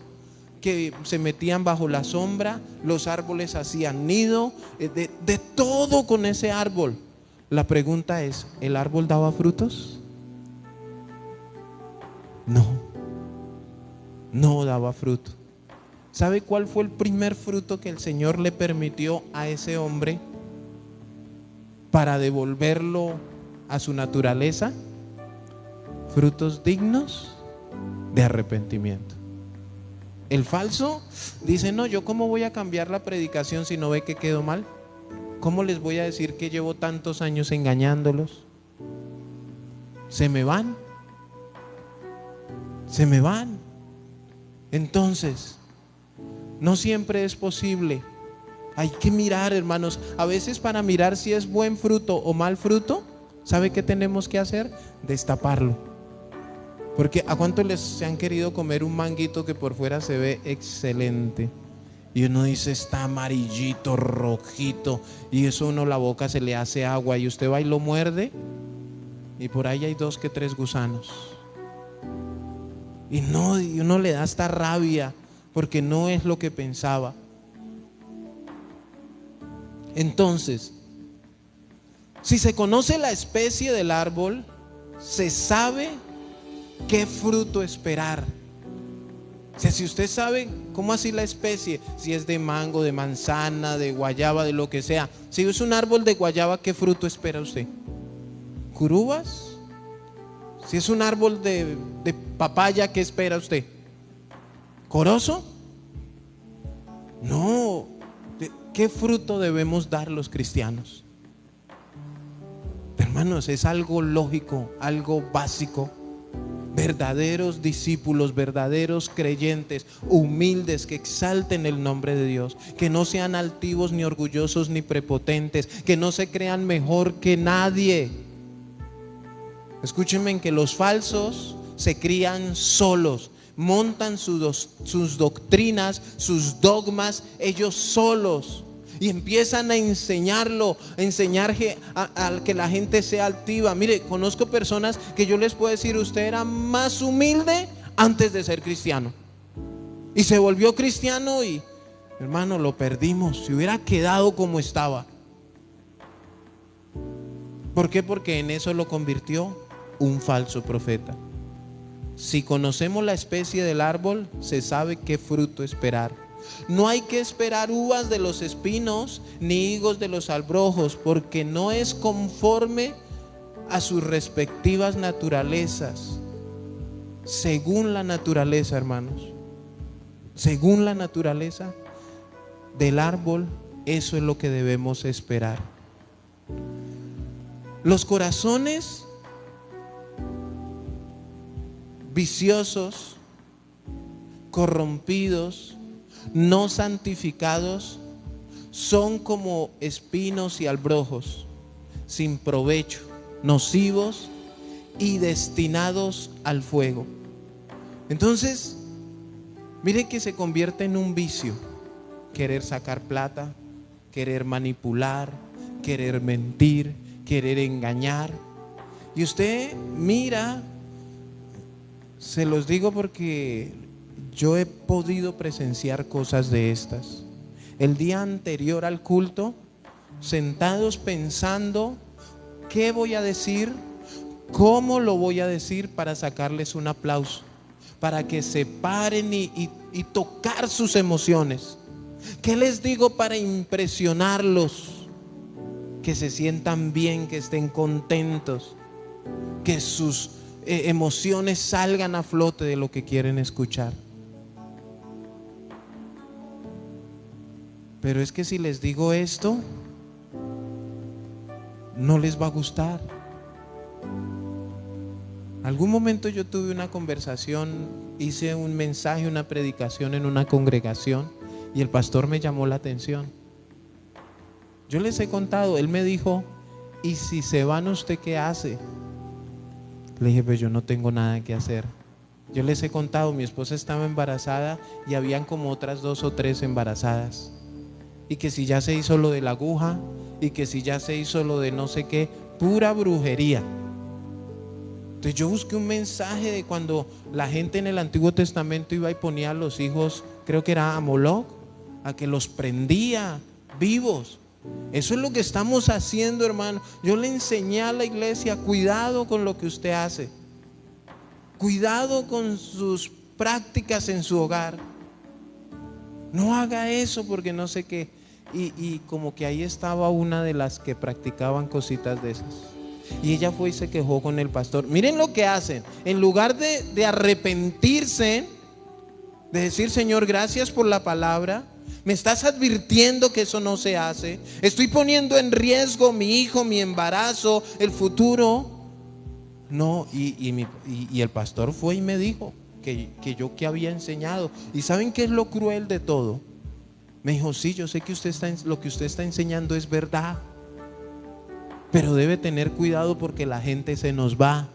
Speaker 2: que se metían bajo la sombra, los árboles hacían nido, de todo con ese árbol. La pregunta es, ¿el árbol daba frutos? No daba fruto. ¿Sabe cuál fue el primer fruto que el Señor le permitió a ese hombre para devolverlo a su naturaleza? Frutos dignos de arrepentimiento. El falso dice, no, yo cómo voy a cambiar la predicación si no ve que quedó mal. ¿Cómo les voy a decir que llevo tantos años engañándolos? Se me van. Entonces, no siempre es posible. Hay que mirar, hermanos. A veces para mirar si es buen fruto o mal fruto, ¿sabe qué tenemos que hacer? Destaparlo. Porque ¿a cuántos se han querido comer un manguito que por fuera se ve excelente? Y uno dice, está amarillito, rojito, y eso uno la boca se le hace agua, y usted va y lo muerde, y por ahí hay 2 que 3 gusanos. Y uno le da hasta rabia, porque no es lo que pensaba. Entonces, si se conoce la especie del árbol, se sabe qué fruto esperar. O sea, si usted sabe cómo así la especie, si es de mango, de manzana, de guayaba, de lo que sea. Si es un árbol de guayaba, ¿qué fruto espera usted? ¿Curubas? Si es un árbol de papaya, ¿qué espera usted? ¿Corozo? No. ¿Qué fruto debemos dar los cristianos? Hermanos, es algo lógico, algo básico. Verdaderos discípulos, verdaderos creyentes, humildes, que exalten el nombre de Dios, que no sean altivos ni orgullosos ni prepotentes, que no se crean mejor que nadie. Escúchenme, en que los falsos se crían solos, montan sus doctrinas, sus dogmas ellos solos, y empiezan a enseñar a que la gente sea altiva. Mire, conozco personas que yo les puedo decir, usted era más humilde antes de ser cristiano, y se volvió cristiano y, hermano, lo perdimos. Si hubiera quedado como estaba. ¿Por qué? Porque en eso lo convirtió un falso profeta. Si conocemos la especie del árbol, se sabe qué fruto esperar. No hay que esperar uvas de los espinos ni higos de los abrojos, porque no es conforme a sus respectivas naturalezas. Según la naturaleza, hermanos, según la naturaleza del árbol, eso es lo que debemos esperar. Los corazones viciosos, corrompidos, no santificados, son como espinos y albrojos, sin provecho, nocivos y destinados al fuego. Entonces, miren que se convierte en un vicio: querer sacar plata, querer manipular, querer mentir, querer engañar. Y usted mira, se los digo porque yo he podido presenciar cosas de estas. El día anterior al culto, sentados pensando, ¿qué voy a decir? ¿Cómo lo voy a decir para sacarles un aplauso? Para que se paren y tocar sus emociones. ¿Qué les digo para impresionarlos? Que se sientan bien, que estén contentos, que sus emociones salgan a flote de lo que quieren escuchar. Pero es que si les digo esto, no les va a gustar. Algún momento yo tuve una conversación, hice un mensaje, una predicación en una congregación, y el pastor me llamó la atención. Yo les he contado, él me dijo, ¿y si se van usted qué hace? Le dije, pues yo no tengo nada que hacer. Yo les he contado, mi esposa estaba embarazada y habían como otras 2 o 3 embarazadas. Y que si ya se hizo lo de la aguja, y que si ya se hizo lo de no sé qué, pura brujería. Entonces yo busqué un mensaje de cuando la gente en el Antiguo Testamento iba y ponía a los hijos creo que era a Moloch, a que los prendía vivos. Eso es lo que estamos haciendo, hermano. Yo le enseñé a la iglesia, cuidado con lo que usted hace, cuidado con sus prácticas en su hogar. No haga eso porque no sé qué. Y como que ahí estaba una de las que practicaban cositas de esas. Y ella fue y se quejó con el pastor. Miren lo que hacen. En lugar de arrepentirse, de decir: Señor, gracias por la palabra, me estás advirtiendo que eso no se hace, estoy poniendo en riesgo mi hijo, mi embarazo, el futuro. No, y el pastor fue y me dijo que yo que había enseñado. ¿Y saben qué es lo cruel de todo? Me dijo: sí, yo sé que lo que usted está enseñando es verdad, pero debe tener cuidado porque la gente se nos va.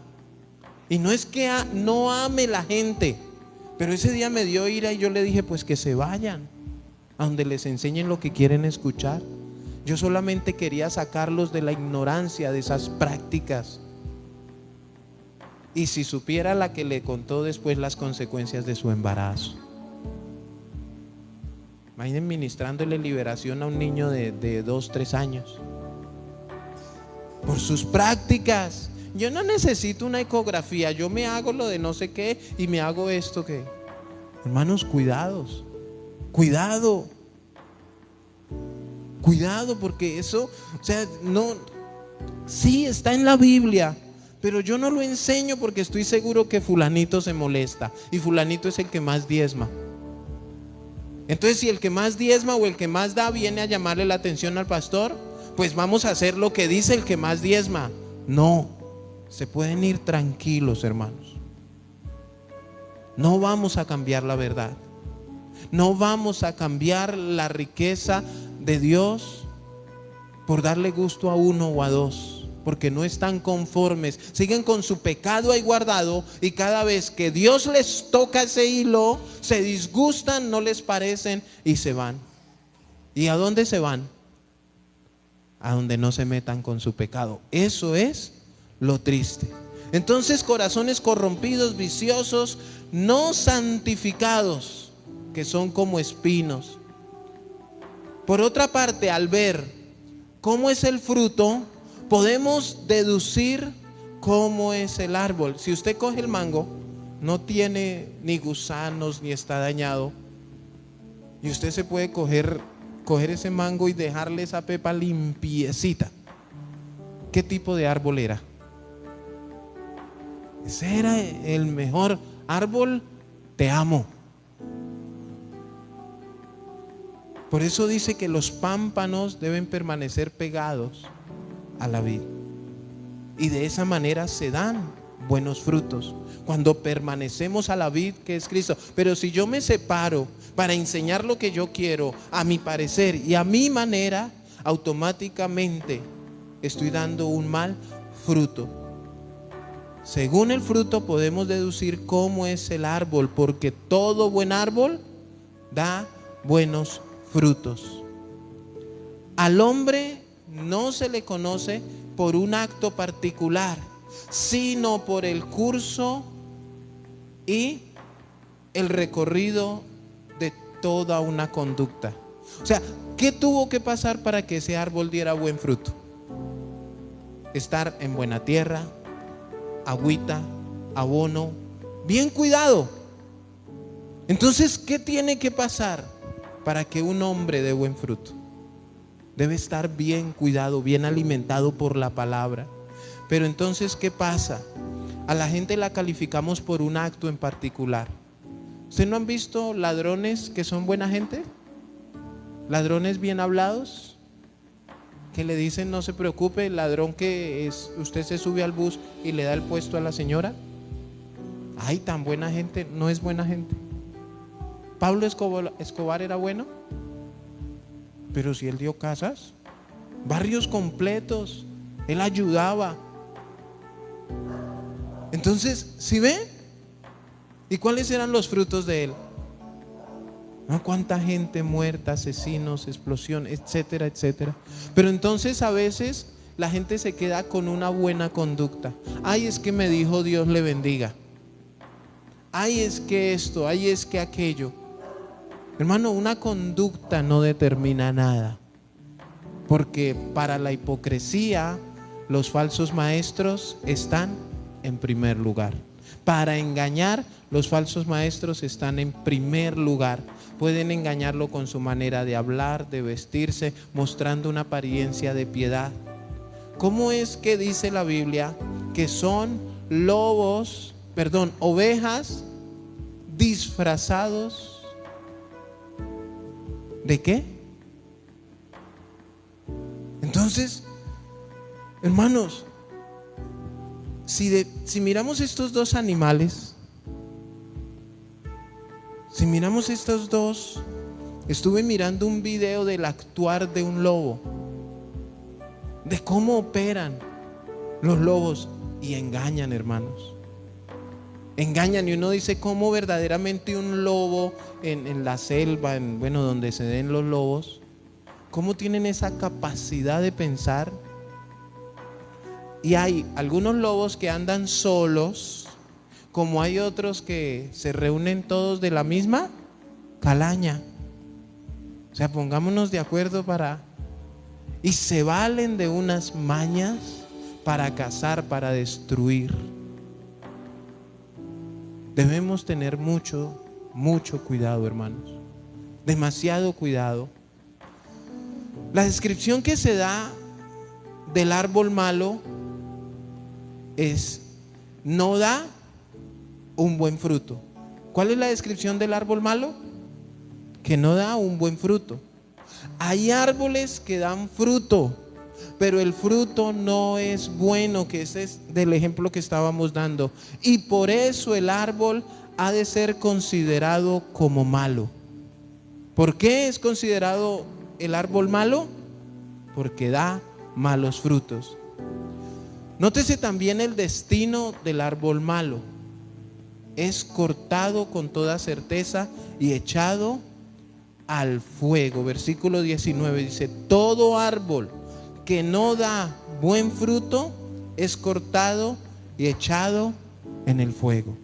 Speaker 2: Y no es que no ame la gente, pero ese día me dio ira y yo le dije: pues que se vayan a donde les enseñen lo que quieren escuchar. Yo solamente quería sacarlos de la ignorancia de esas prácticas. Y si supiera la que le contó después las consecuencias de su embarazo. Imaginen ministrándole liberación a un niño de 2, 3 años por sus prácticas. Yo no necesito una ecografía, yo me hago lo de no sé qué y me hago esto que. Hermanos, cuidado, porque eso, o sea, no, sí está en la Biblia, pero yo no lo enseño porque estoy seguro que fulanito se molesta y fulanito es el que más diezma. Entonces, si el que más diezma o el que más da viene a llamarle la atención al pastor, pues vamos a hacer lo que dice el que más diezma. No, se pueden ir tranquilos, hermanos. No vamos a cambiar la verdad. No vamos a cambiar la riqueza de Dios por darle gusto a uno o a dos, porque no están conformes, siguen con su pecado ahí guardado, y cada vez que Dios les toca ese hilo, se disgustan, no les parecen y se van. ¿Y a dónde se van? A donde no se metan con su pecado. Eso es lo triste. Entonces, corazones corrompidos, viciosos, no santificados, que son como espinos. Por otra parte, al ver cómo es el fruto, podemos deducir cómo es el árbol. Si usted coge el mango, no tiene ni gusanos ni está dañado, y usted se puede coger ese mango y dejarle esa pepa limpiecita. ¿Qué tipo de árbol era? Ese era el mejor árbol. Te amo. Por eso dice que los pámpanos deben permanecer pegados a la vid, y de esa manera se dan buenos frutos cuando permanecemos a la vid, que es Cristo. Pero si yo me separo para enseñar lo que yo quiero, a mi parecer y a mi manera, automáticamente estoy dando un mal fruto. Según el fruto podemos deducir cómo es el árbol, porque todo buen árbol da buenos frutos. Al hombre no se le conoce por un acto particular, sino por el curso y el recorrido de toda una conducta. O sea, ¿qué tuvo que pasar para que ese árbol diera buen fruto? Estar en buena tierra, agüita, abono, bien cuidado. Entonces, ¿qué tiene que pasar para que un hombre dé buen fruto? Debe estar bien cuidado, bien alimentado por la palabra. Pero entonces, ¿qué pasa? A la gente la calificamos por un acto en particular. ¿Ustedes no han visto ladrones que son buena gente? Ladrones bien hablados, que le dicen: no se preocupe. El ladrón que es, usted se sube al bus y le da el puesto a la señora. Ay, tan buena gente. No es buena gente. Pablo Escobar era bueno, pero si él dio casas, barrios completos, él ayudaba. Entonces, ¿sí ven? ¿Y cuáles eran los frutos de él? ¿No? Cuánta gente muerta, asesinos, explosiones, etcétera, etcétera. Pero entonces a veces la gente se queda con una buena conducta. Ay, es que me dijo Dios le bendiga. Ay, es que esto, ay, es que aquello. Hermano, una conducta no determina nada, porque para la hipocresía los falsos maestros están en primer lugar. Para engañar, los falsos maestros están en primer lugar. Pueden engañarlo con su manera de hablar, de vestirse, mostrando una apariencia de piedad. ¿Cómo es que dice la Biblia que son ovejas disfrazados? ¿De qué? Entonces, hermanos, si miramos estos dos animales, estuve mirando un video del actuar de un lobo, de cómo operan los lobos, y engañan, hermanos. Engañan, y uno dice cómo verdaderamente un lobo en la selva, donde se den los lobos, cómo tienen esa capacidad de pensar. Y hay algunos lobos que andan solos, como hay otros que se reúnen todos de la misma calaña. O sea, pongámonos de acuerdo y se valen de unas mañas para cazar, para destruir. Debemos tener mucho, mucho cuidado, hermanos. Demasiado cuidado. La descripción que se da del árbol malo es: no da un buen fruto. ¿Cuál es la descripción del árbol malo? Que no da un buen fruto. Hay árboles que dan fruto, pero el fruto no es bueno, que ese es del ejemplo que estábamos dando. Y por eso el árbol ha de ser considerado como malo. ¿Por qué es considerado el árbol malo? Porque da malos frutos. Nótese también el destino del árbol malo. Es cortado con toda certeza y echado al fuego. Versículo 19 dice: todo árbol que no da buen fruto es cortado y echado en el fuego.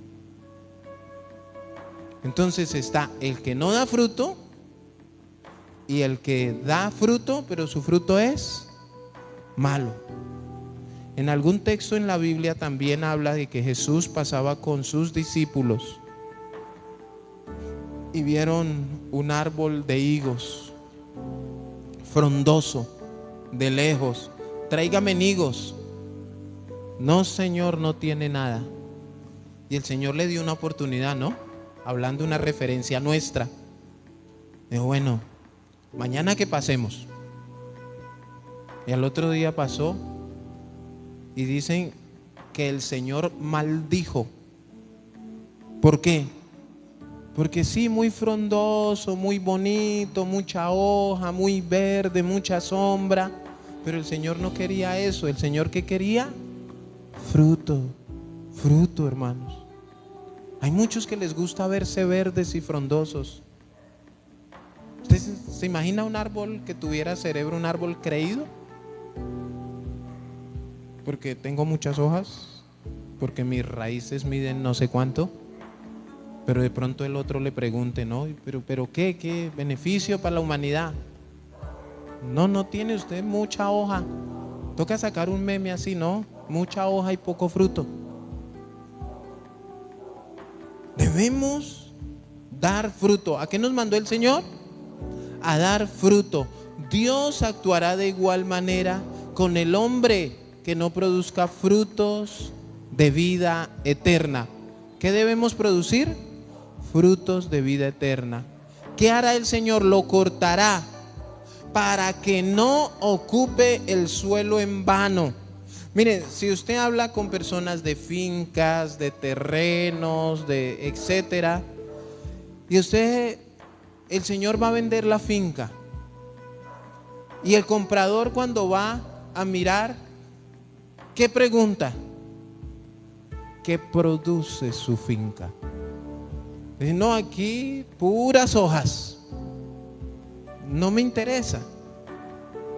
Speaker 2: Entonces está el que no da fruto y el que da fruto, pero su fruto es malo. En algún texto en la Biblia también habla de que Jesús pasaba con sus discípulos y vieron un árbol de higos frondoso de lejos. Tráigame higos. No, Señor, no tiene nada. Y el Señor le dio una oportunidad, ¿no? Hablando una referencia nuestra. Dijo: bueno, mañana que pasemos. Y al otro día pasó, y dicen que el Señor maldijo. ¿Por qué? Porque sí, muy frondoso, muy bonito, mucha hoja, muy verde, mucha sombra. Pero el Señor no quería eso. El Señor, ¿qué quería? Fruto, fruto, hermanos. Hay muchos que les gusta verse verdes y frondosos. ¿Usted se imagina un árbol que tuviera cerebro, un árbol creído? Porque tengo muchas hojas, porque mis raíces miden no sé cuánto. Pero de pronto el otro le pregunte: ¿no? ¿Pero qué beneficio para la humanidad? No tiene usted mucha hoja. Toca sacar un meme así, ¿no? Mucha hoja y poco fruto. Debemos dar fruto. ¿A qué nos mandó el Señor? A dar fruto. Dios actuará de igual manera con el hombre que no produzca frutos de vida eterna. ¿Qué debemos producir? Frutos de vida eterna. ¿Qué hará el Señor? Lo cortará para que no ocupe el suelo en vano. Mire, si usted habla con personas de fincas, de terrenos, de etcétera, y el Señor va a vender la finca, y el comprador, cuando va a mirar, ¿qué pregunta? ¿Qué produce su finca? Dice: no, aquí puras hojas, no me interesa.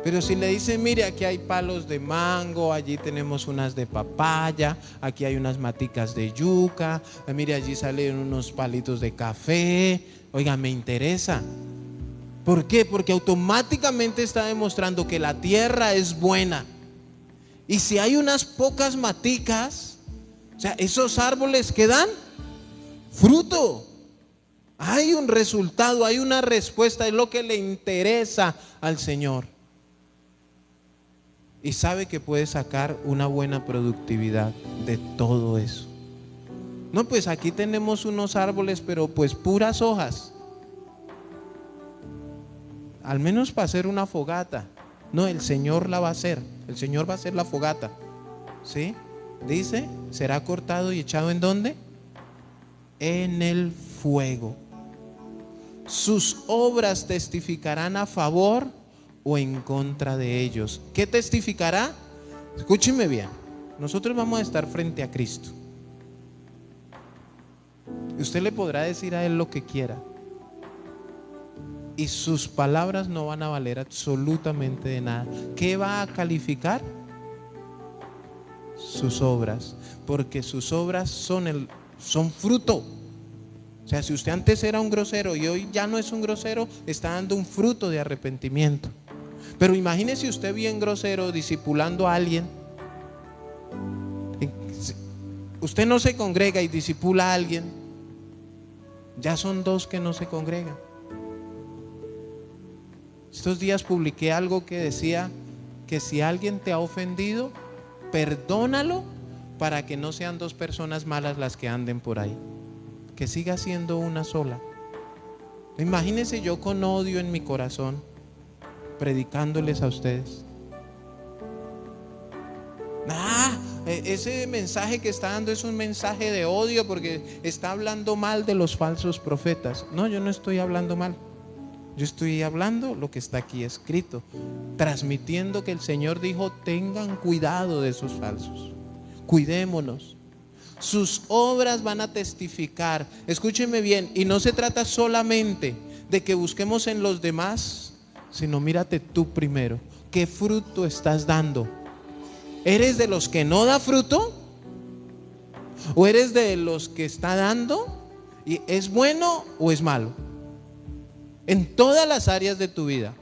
Speaker 2: Pero si le dicen, mire, aquí hay palos de mango, allí tenemos unas de papaya, aquí hay unas maticas de yuca, mire, allí salen unos palitos de café, oiga, me interesa. ¿Por qué? Porque automáticamente está demostrando que la tierra es buena. Y si hay unas pocas maticas, o sea, esos árboles que dan fruto. Hay un resultado, hay una respuesta, es lo que le interesa al Señor. Y sabe que puede sacar una buena productividad de todo eso. No, pues aquí tenemos unos árboles, pero pues puras hojas. Al menos para hacer una fogata. No, el Señor la va a hacer. El Señor va a hacer la fogata. ¿Sí? Dice, será cortado y echado ¿en dónde? En el fuego. Sus obras testificarán a favor o en contra de ellos. ¿Qué testificará? Escúcheme bien. Nosotros vamos a estar frente a Cristo. Usted le podrá decir a Él lo que quiera. Y sus palabras no van a valer absolutamente de nada. ¿Qué va a calificar? Sus obras. Porque sus obras son fruto. O sea, si usted antes era un grosero y hoy ya no es un grosero, está dando un fruto de arrepentimiento. Pero imagínese usted bien grosero discipulando a alguien. Usted no se congrega y discipula a alguien. Ya son dos que no se congregan. Estos días publiqué algo que decía que si alguien te ha ofendido, perdónalo para que no sean dos personas malas las que anden por ahí. Que siga siendo una sola. Imagínense yo con odio en mi corazón predicándoles a ustedes. Ese mensaje que está dando es un mensaje de odio porque está hablando mal de los falsos profetas. No, yo no estoy hablando mal. Yo estoy hablando lo que está aquí escrito, transmitiendo que el Señor dijo: tengan cuidado de esos falsos, cuidémonos. Sus obras van a testificar. Escúcheme bien, y no se trata solamente de que busquemos en los demás, sino mírate tú primero. ¿Qué fruto estás dando? ¿Eres de los que no da fruto? ¿O eres de los que está dando? ¿Y es bueno o es malo? En todas las áreas de tu vida.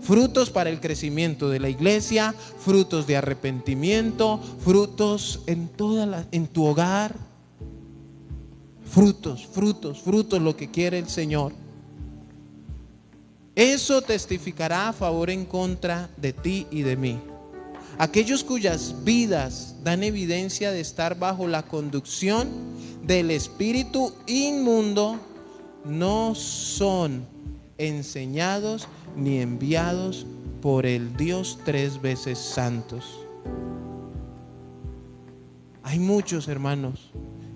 Speaker 2: Frutos para el crecimiento de la iglesia, frutos de arrepentimiento, frutos en tu hogar. Frutos, lo que quiere el Señor. Eso testificará a favor o en contra de ti y de mí. Aquellos cuyas vidas dan evidencia de estar bajo la conducción del espíritu inmundo no son enseñados ni enviados por el Dios tres veces santos. Hay muchos hermanos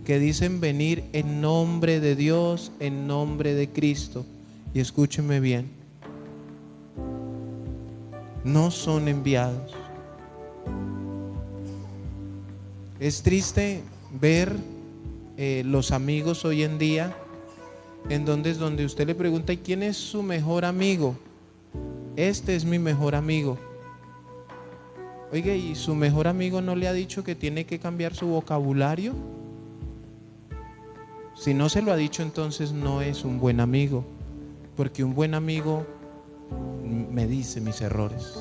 Speaker 2: que dicen venir en nombre de Dios, en nombre de Cristo, y escúchenme bien, no son enviados. Es triste ver los amigos hoy en día en donde usted le pregunta: ¿y quién es su mejor amigo? Este es mi mejor amigo. Oiga, ¿y su mejor amigo no le ha dicho que tiene que cambiar su vocabulario? Si no se lo ha dicho, entonces no es un buen amigo, porque un buen amigo me dice mis errores.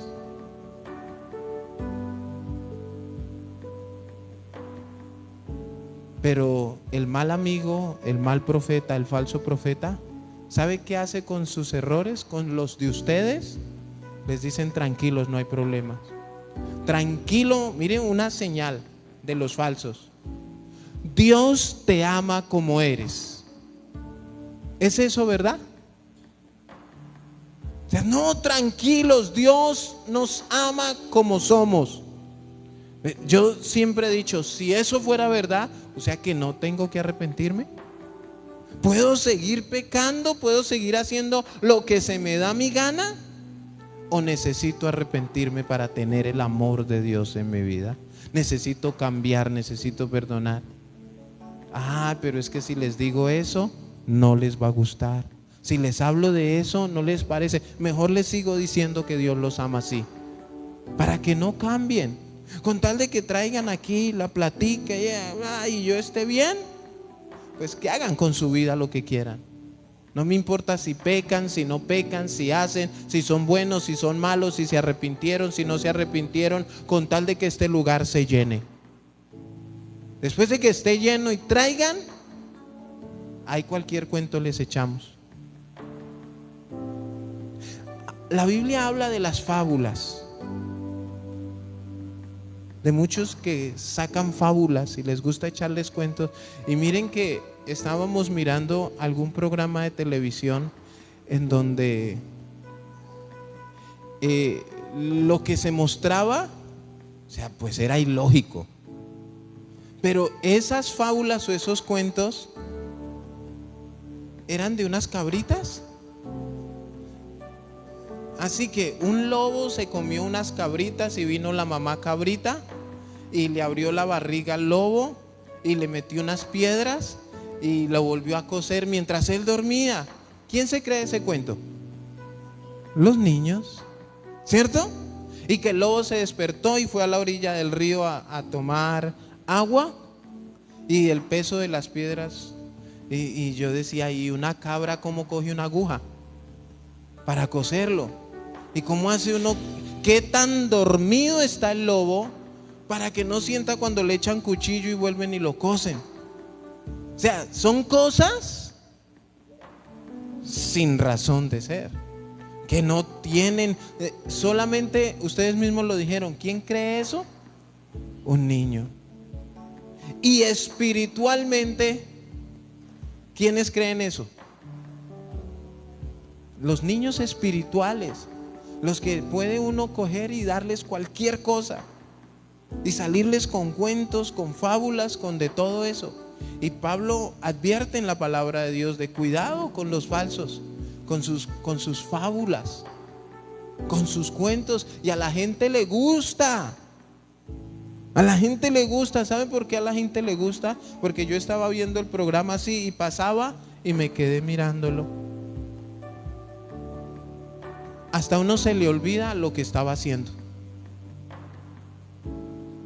Speaker 2: Pero el mal amigo, el mal profeta, el falso profeta, ¿sabe qué hace con sus errores? Con los de ustedes, les dicen: tranquilos, no hay problemas. Tranquilo, miren una señal de los falsos: Dios te ama como eres. ¿Es eso verdad? O sea, no, tranquilos, Dios nos ama como somos. Yo siempre he dicho, si eso fuera verdad, o sea que no tengo que arrepentirme. ¿Puedo seguir pecando? ¿Puedo seguir haciendo lo que se me da mi gana? ¿O necesito arrepentirme para tener el amor de Dios en mi vida? Necesito cambiar, necesito perdonar. Pero es que si les digo eso, no les va a gustar. Si les hablo de eso, no les parece. Mejor les sigo diciendo que Dios los ama así. para que no cambien. Con tal de que traigan aquí la platica y yo esté bien, pues que hagan con su vida lo que quieran. No me importa si pecan, si no pecan, si hacen, si son buenos, si son malos, si se arrepintieron, si no se arrepintieron, con tal de que este lugar se llene. Después de que esté lleno y traigan, ahí cualquier cuento les echamos. La Biblia habla de las fábulas, de muchos que sacan fábulas y les gusta echarles cuentos. Y miren que estábamos mirando algún programa de televisión en donde lo que se mostraba, o sea, pues era ilógico. Pero esas fábulas o esos cuentos eran de unas cabritas. Así que un lobo se comió unas cabritas y vino la mamá cabrita y le abrió la barriga al lobo y le metió unas piedras y lo volvió a coser mientras él dormía. ¿Quién se cree ese cuento? Los niños, ¿cierto? Y que el lobo se despertó y fue a la orilla del río a tomar agua y el peso de las piedras. Y yo decía, ¿y una cabra cómo coge una aguja para coserlo? ¿Y cómo hace uno? ¿Qué tan dormido está el lobo para que no sienta cuando le echan cuchillo y vuelven y lo cosen? O sea, son cosas sin razón de ser, que no tienen, solamente ustedes mismos lo dijeron. ¿Quién cree eso? Un niño. Y espiritualmente, ¿quiénes creen eso? Los niños espirituales, los que puede uno coger y darles cualquier cosa y salirles con cuentos, con fábulas, con de todo eso. Y Pablo advierte en la palabra de Dios de cuidado con los falsos, con sus fábulas, con sus cuentos. Y a la gente le gusta. A la gente le gusta. ¿Saben por qué a la gente le gusta? Porque yo estaba viendo el programa así y pasaba y me quedé mirándolo. Hasta uno se le olvida lo que estaba haciendo.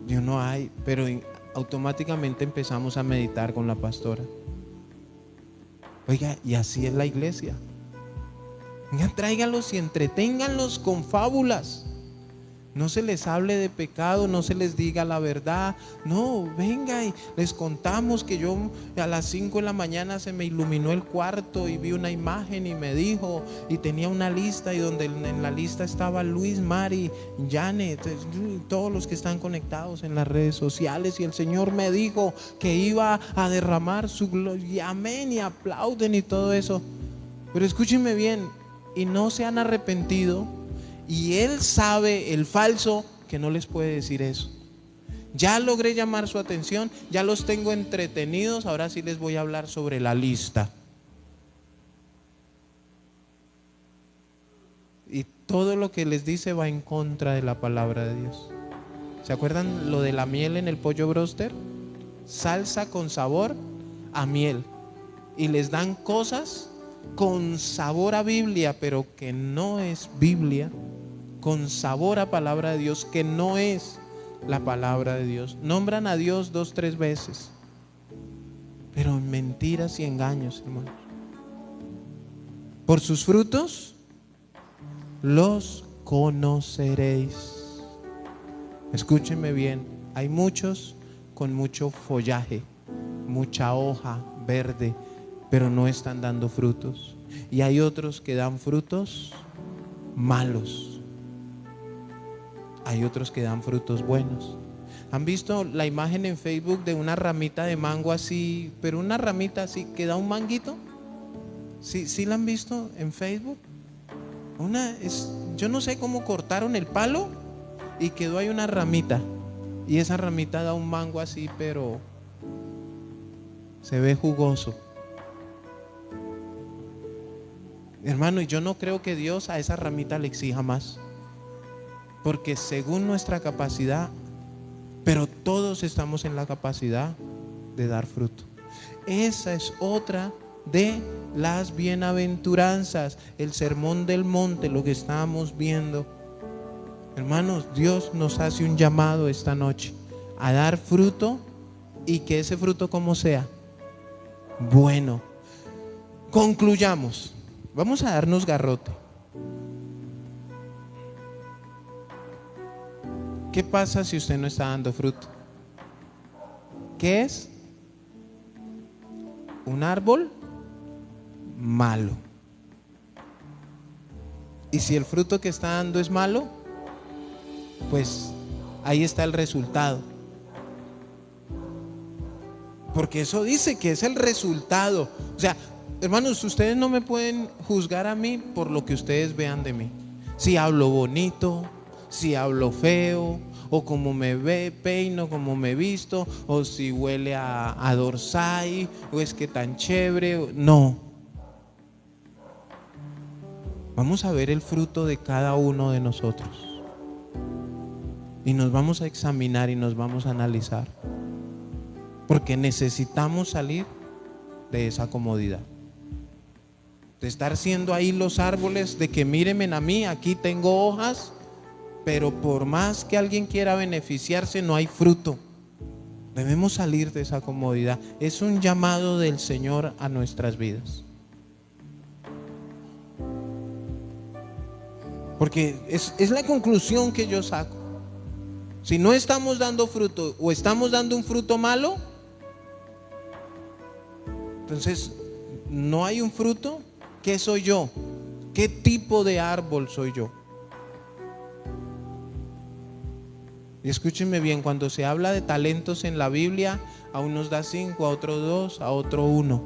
Speaker 2: Yo no hay, pero automáticamente empezamos a meditar con la pastora. Oiga, y así es la iglesia. Venga, tráiganlos y entreténganlos con fábulas. No se les hable de pecado, no se les diga la verdad. No, venga y les contamos que yo a las 5 de la mañana se me iluminó el cuarto y vi una imagen y me dijo, y tenía una lista y donde en la lista estaba Luis, Mari, Janet, todos los que están conectados en las redes sociales, y el Señor me dijo que iba a derramar su gloria, y amén, y aplauden y todo eso. Pero escúchenme bien, y no se han arrepentido. Y él sabe, el falso, que no les puede decir eso. Ya logré llamar su atención, ya los tengo entretenidos, ahora sí les voy a hablar sobre la lista. Y todo lo que les dice va en contra de la palabra de Dios. ¿Se acuerdan lo de la miel en el pollo broster? Salsa con sabor a miel. Y les dan cosas con sabor a Biblia, pero que no es Biblia, con sabor a palabra de Dios, que no es la palabra de Dios. Nombran a Dios 2, 3 veces, pero en mentiras y engaños, hermanos. Por sus frutos los conoceréis. Escúchenme bien, hay muchos con mucho follaje, mucha hoja verde, pero no están dando frutos. Y hay otros que dan frutos malos. Hay otros que dan frutos buenos. ¿Han visto la imagen en Facebook de una ramita de mango así, pero una ramita así que da un manguito? ¿Sí la han visto en Facebook? Yo no sé cómo cortaron el palo y quedó ahí una ramita. Y esa ramita da un mango así, pero se ve jugoso. Hermano, y yo no creo que Dios a esa ramita le exija más, porque según nuestra capacidad, pero todos estamos en la capacidad de dar fruto. Esa es otra de las bienaventuranzas, el sermón del monte, lo que estábamos viendo. Hermanos, Dios nos hace un llamado esta noche a dar fruto, y que ese fruto, como sea, bueno. Concluyamos. Vamos a darnos garrote. ¿Qué pasa si usted no está dando fruto? ¿Qué es? Un árbol malo. Y si el fruto que está dando es malo, pues ahí está el resultado. Porque eso dice que es el resultado. O sea, hermanos, ustedes no me pueden juzgar a mí por lo que ustedes vean de mí. Si hablo bonito, si hablo feo, o como me peino, como me visto, o si huele a Dorsai, o es que tan chévere. No. Vamos a ver el fruto de cada uno de nosotros. Y nos vamos a examinar y nos vamos a analizar. Porque necesitamos salir de esa comodidad. De estar siendo ahí los árboles, de que mírenme a mí, aquí tengo hojas, pero por más que alguien quiera beneficiarse, no hay fruto. Debemos salir de esa comodidad. Es un llamado del Señor a nuestras vidas. Porque es la conclusión que yo saco. Si no estamos dando fruto o estamos dando un fruto malo, entonces no hay un fruto. ¿Qué soy yo? ¿Qué tipo de árbol soy yo? Y escúchenme bien, cuando se habla de talentos en la Biblia, a unos da 5, a otros 2, a otro 1.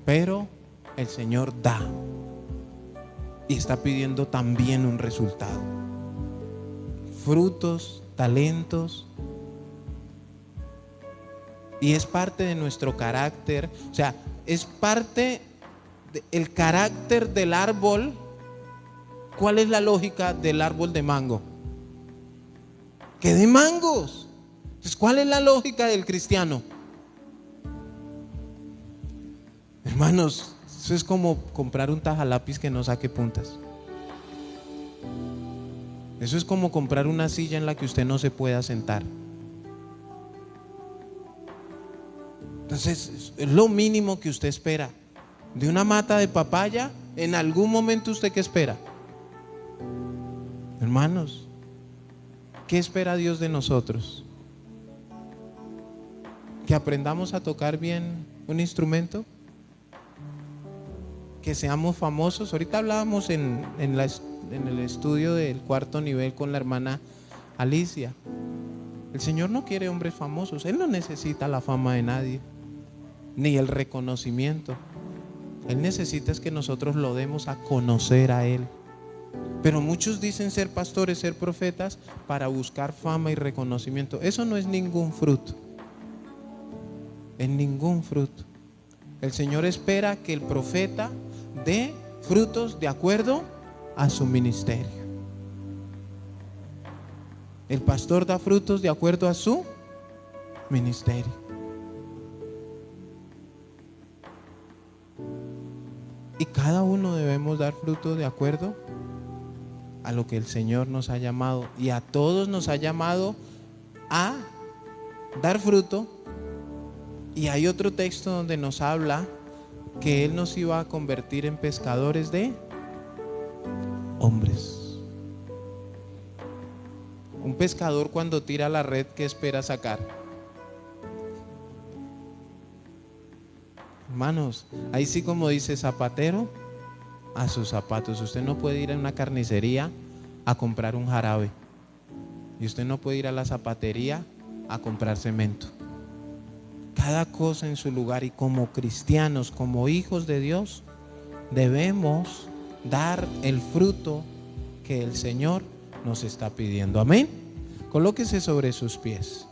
Speaker 2: Pero el Señor da. Y está pidiendo también un resultado. Frutos, talentos. Y es parte de nuestro carácter. O sea, es parte del carácter del árbol. ¿Cuál es la lógica del árbol de mango? Que dé mangos. Entonces, ¿cuál es la lógica del cristiano? Hermanos, eso es como comprar un tajalápiz que no saque puntas. Eso es como comprar una silla en la que usted no se pueda sentar. Entonces, es lo mínimo que usted espera. De una mata de papaya, en algún momento usted, ¿qué espera? Hermanos, ¿qué espera Dios de nosotros? ¿Que aprendamos a tocar bien un instrumento? ¿Que seamos famosos? Ahorita hablábamos en el estudio del cuarto nivel con la hermana Alicia. El Señor no quiere hombres famosos. Él no necesita la fama de nadie, ni el reconocimiento. Él necesita es que nosotros lo demos a conocer a Él. Pero muchos dicen ser pastores, ser profetas, para buscar fama y reconocimiento. Eso no es ningún fruto. En ningún fruto. El Señor espera que el profeta dé frutos de acuerdo a su ministerio. El pastor da frutos de acuerdo a su ministerio. Y cada uno debemos dar fruto de acuerdo a lo que el Señor nos ha llamado. Y a todos nos ha llamado a dar fruto. Y hay otro texto donde nos habla que Él nos iba a convertir en pescadores de hombres. Un pescador, cuando tira la red, ¿qué espera sacar? Hermanos, ahí sí, como dice, zapatero a sus zapatos. Usted no puede ir a una carnicería a comprar un jarabe, y usted no puede ir a la zapatería a comprar cemento. Cada cosa en su lugar. Y como cristianos, como hijos de Dios, debemos dar el fruto que el Señor nos está pidiendo. Amén. Colóquese sobre sus pies.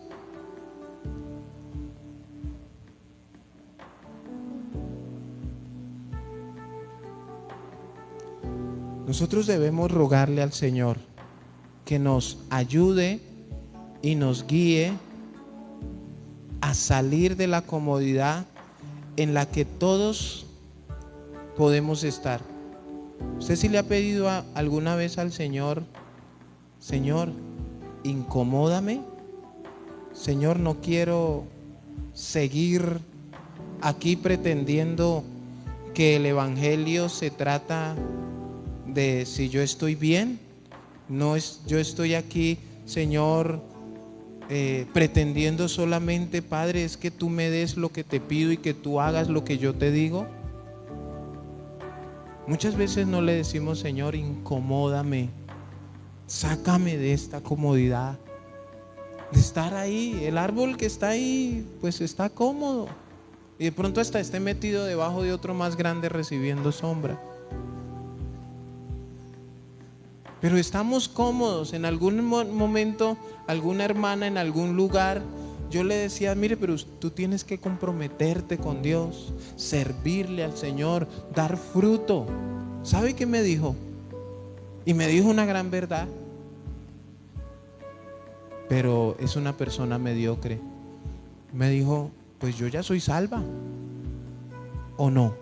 Speaker 2: Nosotros debemos rogarle al Señor que nos ayude y nos guíe a salir de la comodidad en la que todos podemos estar. ¿Usted sí le ha pedido alguna vez al Señor Señor, incomódame. Señor, no quiero seguir aquí pretendiendo que el evangelio se trata de si yo estoy bien. No es, yo estoy aquí, Señor, pretendiendo solamente, Padre, es que tú me des lo que te pido y que tú hagas lo que yo te digo. Muchas veces no le decimos, Señor, incomódame, sácame de esta comodidad, de estar ahí. El árbol que está ahí, pues está cómodo, y de pronto hasta esté metido debajo de otro más grande recibiendo sombra. Pero estamos cómodos. En algún momento, alguna hermana en algún lugar, yo le decía, mire, pero tú tienes que comprometerte con Dios, servirle al Señor, dar fruto. ¿Sabe qué me dijo? Y me dijo una gran verdad. Pero es una persona mediocre. Me dijo, pues yo ya soy salva. ¿O no?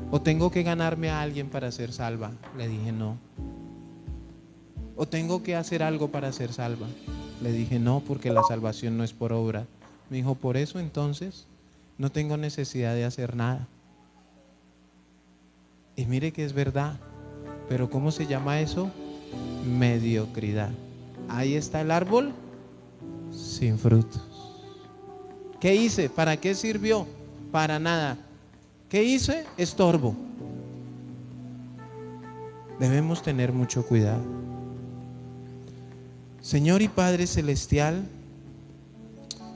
Speaker 2: ¿O tengo que ganarme a alguien para ser salva? Le dije no. ¿O tengo que hacer algo para ser salva? Le dije no, porque la salvación no es por obra. Me dijo, por eso entonces no tengo necesidad de hacer nada. Y mire que es verdad. Pero ¿cómo se llama eso? Mediocridad. Ahí está el árbol sin frutos. ¿Qué hice? ¿Para qué sirvió? Para nada. ¿Qué hice? Estorbo. Debemos tener mucho cuidado. Señor y Padre Celestial,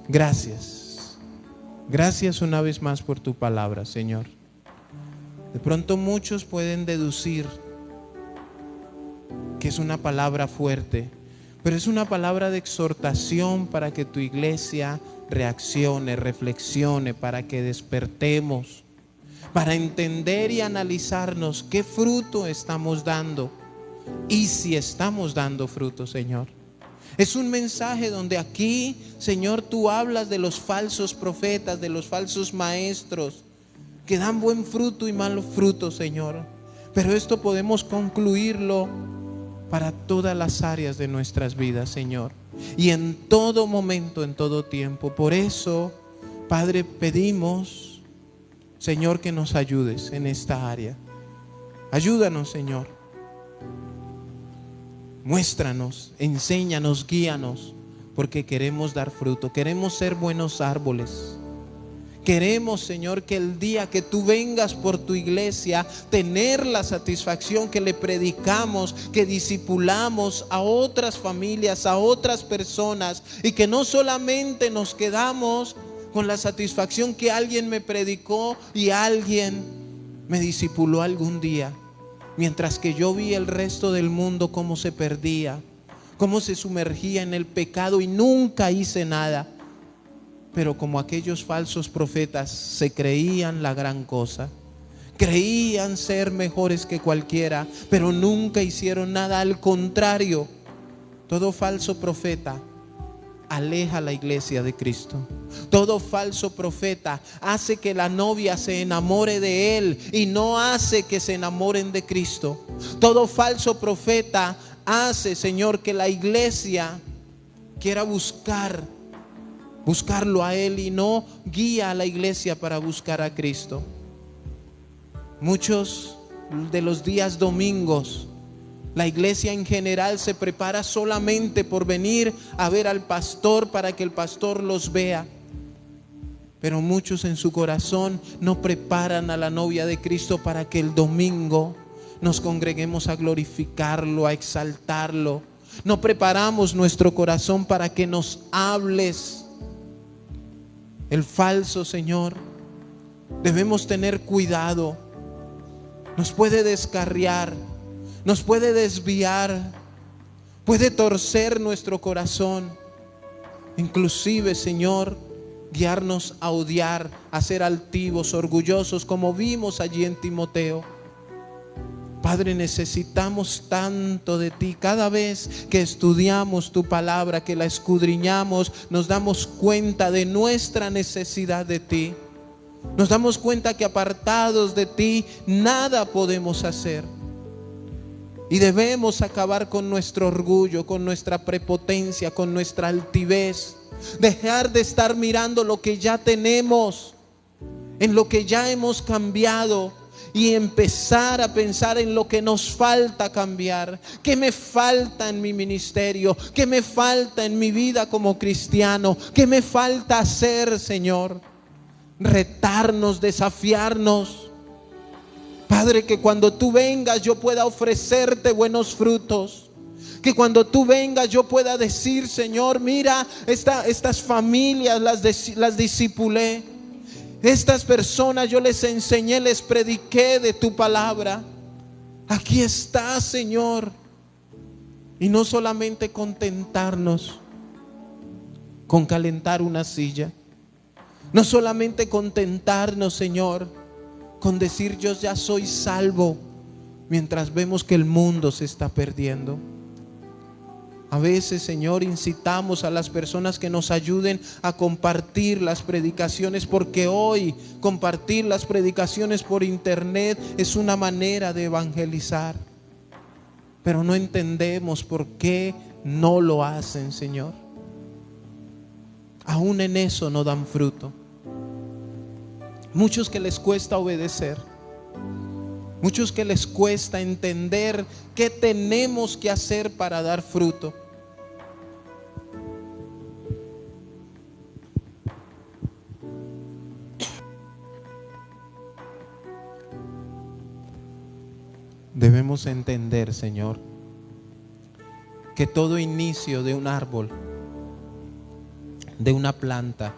Speaker 2: gracias. Gracias una vez más por tu palabra, Señor. De pronto muchos pueden deducir que es una palabra fuerte, pero es una palabra de exhortación para que tu iglesia reaccione, reflexione, para que despertemos, para entender y analizarnos qué fruto estamos dando y si estamos dando fruto, Señor. Es un mensaje donde aquí, Señor, tú hablas de los falsos profetas, de los falsos maestros que dan buen fruto y malo fruto, Señor. Pero esto podemos concluirlo para todas las áreas de nuestras vidas, Señor, y en todo momento, en todo tiempo. Por eso, Padre, pedimos, Señor, que nos ayudes en esta área. Ayúdanos, Señor. Muéstranos, enséñanos, guíanos, porque queremos dar fruto, queremos ser buenos árboles. Queremos, Señor, que el día que tú vengas por tu iglesia, tener la satisfacción que le predicamos, que discipulamos a otras familias, a otras personas, y que no solamente nos quedamos con la satisfacción que alguien me predicó y alguien me discipuló algún día, mientras que yo vi el resto del mundo cómo se perdía, cómo se sumergía en el pecado y nunca hice nada. Pero como aquellos falsos profetas se creían la gran cosa, creían ser mejores que cualquiera, pero nunca hicieron nada. Al contrario, todo falso profeta aleja a la iglesia de Cristo. Todo falso profeta hace que la novia se enamore de él y no hace que se enamoren de Cristo. Todo falso profeta hace, Señor, que la iglesia quiera buscarlo a él y no guía a la iglesia para buscar a Cristo. Muchos de los días domingos, la iglesia en general se prepara solamente por venir a ver al pastor para que el pastor los vea. Pero muchos en su corazón no preparan a la novia de Cristo para que el domingo nos congreguemos a glorificarlo, a exaltarlo. No preparamos nuestro corazón para que nos hables. El falso, Señor, debemos tener cuidado. Nos puede descarriar, nos puede desviar, puede torcer nuestro corazón. Inclusive, Señor, guiarnos a odiar, a ser altivos, orgullosos, como vimos allí en Timoteo. Padre, necesitamos tanto de ti. Cada vez que estudiamos tu palabra, que la escudriñamos, nos damos cuenta de nuestra necesidad de ti. Nos damos cuenta que apartados de ti nada podemos hacer. Y debemos acabar con nuestro orgullo, con nuestra prepotencia, con nuestra altivez. Dejar de estar mirando lo que ya tenemos, en lo que ya hemos cambiado, y empezar a pensar en lo que nos falta cambiar. ¿Qué me falta en mi ministerio? ¿Qué me falta en mi vida como cristiano? ¿Qué me falta hacer, Señor? Retarnos, desafiarnos. Padre, que cuando tú vengas yo pueda ofrecerte buenos frutos. Que cuando tú vengas yo pueda decir, Señor, mira, estas familias las discipulé. Estas personas yo les enseñé, les prediqué de tu palabra. Aquí está, Señor. Y no solamente contentarnos con calentar una silla. No solamente contentarnos, Señor, con decir yo ya soy salvo, mientras vemos que el mundo se está perdiendo. A veces, Señor, incitamos a las personas que nos ayuden a compartir las predicaciones, porque hoy compartir las predicaciones por internet es una manera de evangelizar. Pero no entendemos por qué no lo hacen, Señor. Aún en eso no dan fruto. Muchos que les cuesta obedecer, muchos que les cuesta entender qué tenemos que hacer para dar fruto. Debemos entender, Señor, que todo inicio de un árbol, de una planta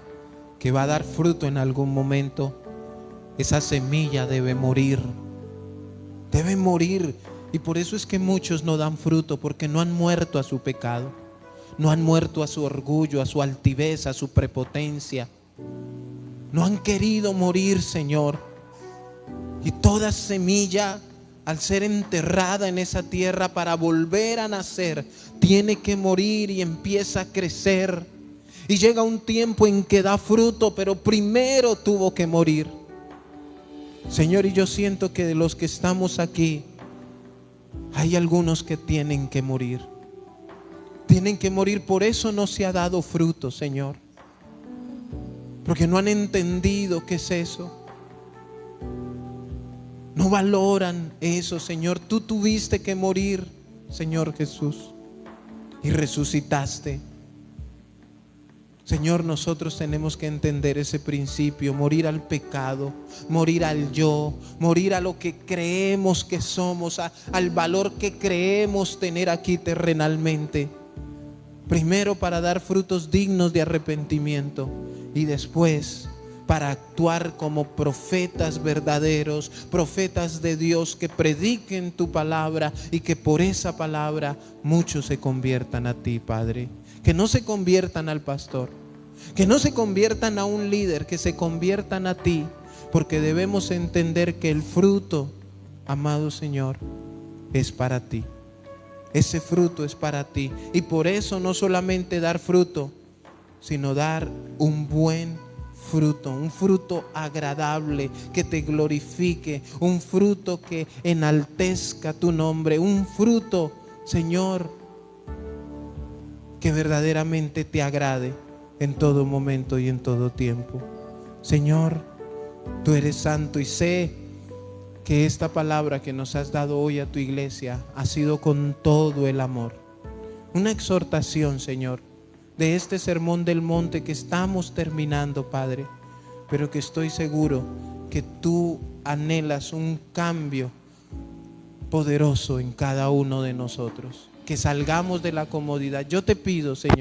Speaker 2: que va a dar fruto en algún momento, esa semilla debe morir. Debe morir. Y por eso es que muchos no dan fruto, porque no han muerto a su pecado, no han muerto a su orgullo, a su altivez, a su prepotencia. No han querido morir, Señor. Y toda semilla, al ser enterrada en esa tierra para volver a nacer, tiene que morir y empieza a crecer. Y llega un tiempo en que da fruto, pero primero tuvo que morir. Señor, y yo siento que de los que estamos aquí, hay algunos que tienen que morir. Tienen que morir, por eso no se ha dado fruto, Señor. Porque no han entendido qué es eso. No valoran eso, Señor. Tú tuviste que morir, Señor Jesús, y resucitaste. Señor, nosotros tenemos que entender ese principio, morir al pecado, morir al yo, morir a lo que creemos que somos, al valor que creemos tener aquí terrenalmente. Primero para dar frutos dignos de arrepentimiento y después para actuar como profetas verdaderos, profetas de Dios que prediquen tu palabra y que por esa palabra muchos se conviertan a ti, Padre. Que no se conviertan al pastor, que no se conviertan a un líder, que se conviertan a ti, porque debemos entender que el fruto, amado Señor, es para ti. Ese fruto es para ti. Y por eso no solamente dar fruto, sino dar un buen fruto, un fruto agradable que te glorifique, un fruto que enaltezca tu nombre, un fruto, Señor, que verdaderamente te agrade en todo momento y en todo tiempo. Señor, tú eres santo y sé que esta palabra que nos has dado hoy a tu iglesia ha sido con todo el amor. Una exhortación, Señor, de este sermón del monte que estamos terminando, Padre, pero que estoy seguro que tú anhelas un cambio poderoso en cada uno de nosotros. Que salgamos de la comodidad. Yo te pido, Señor,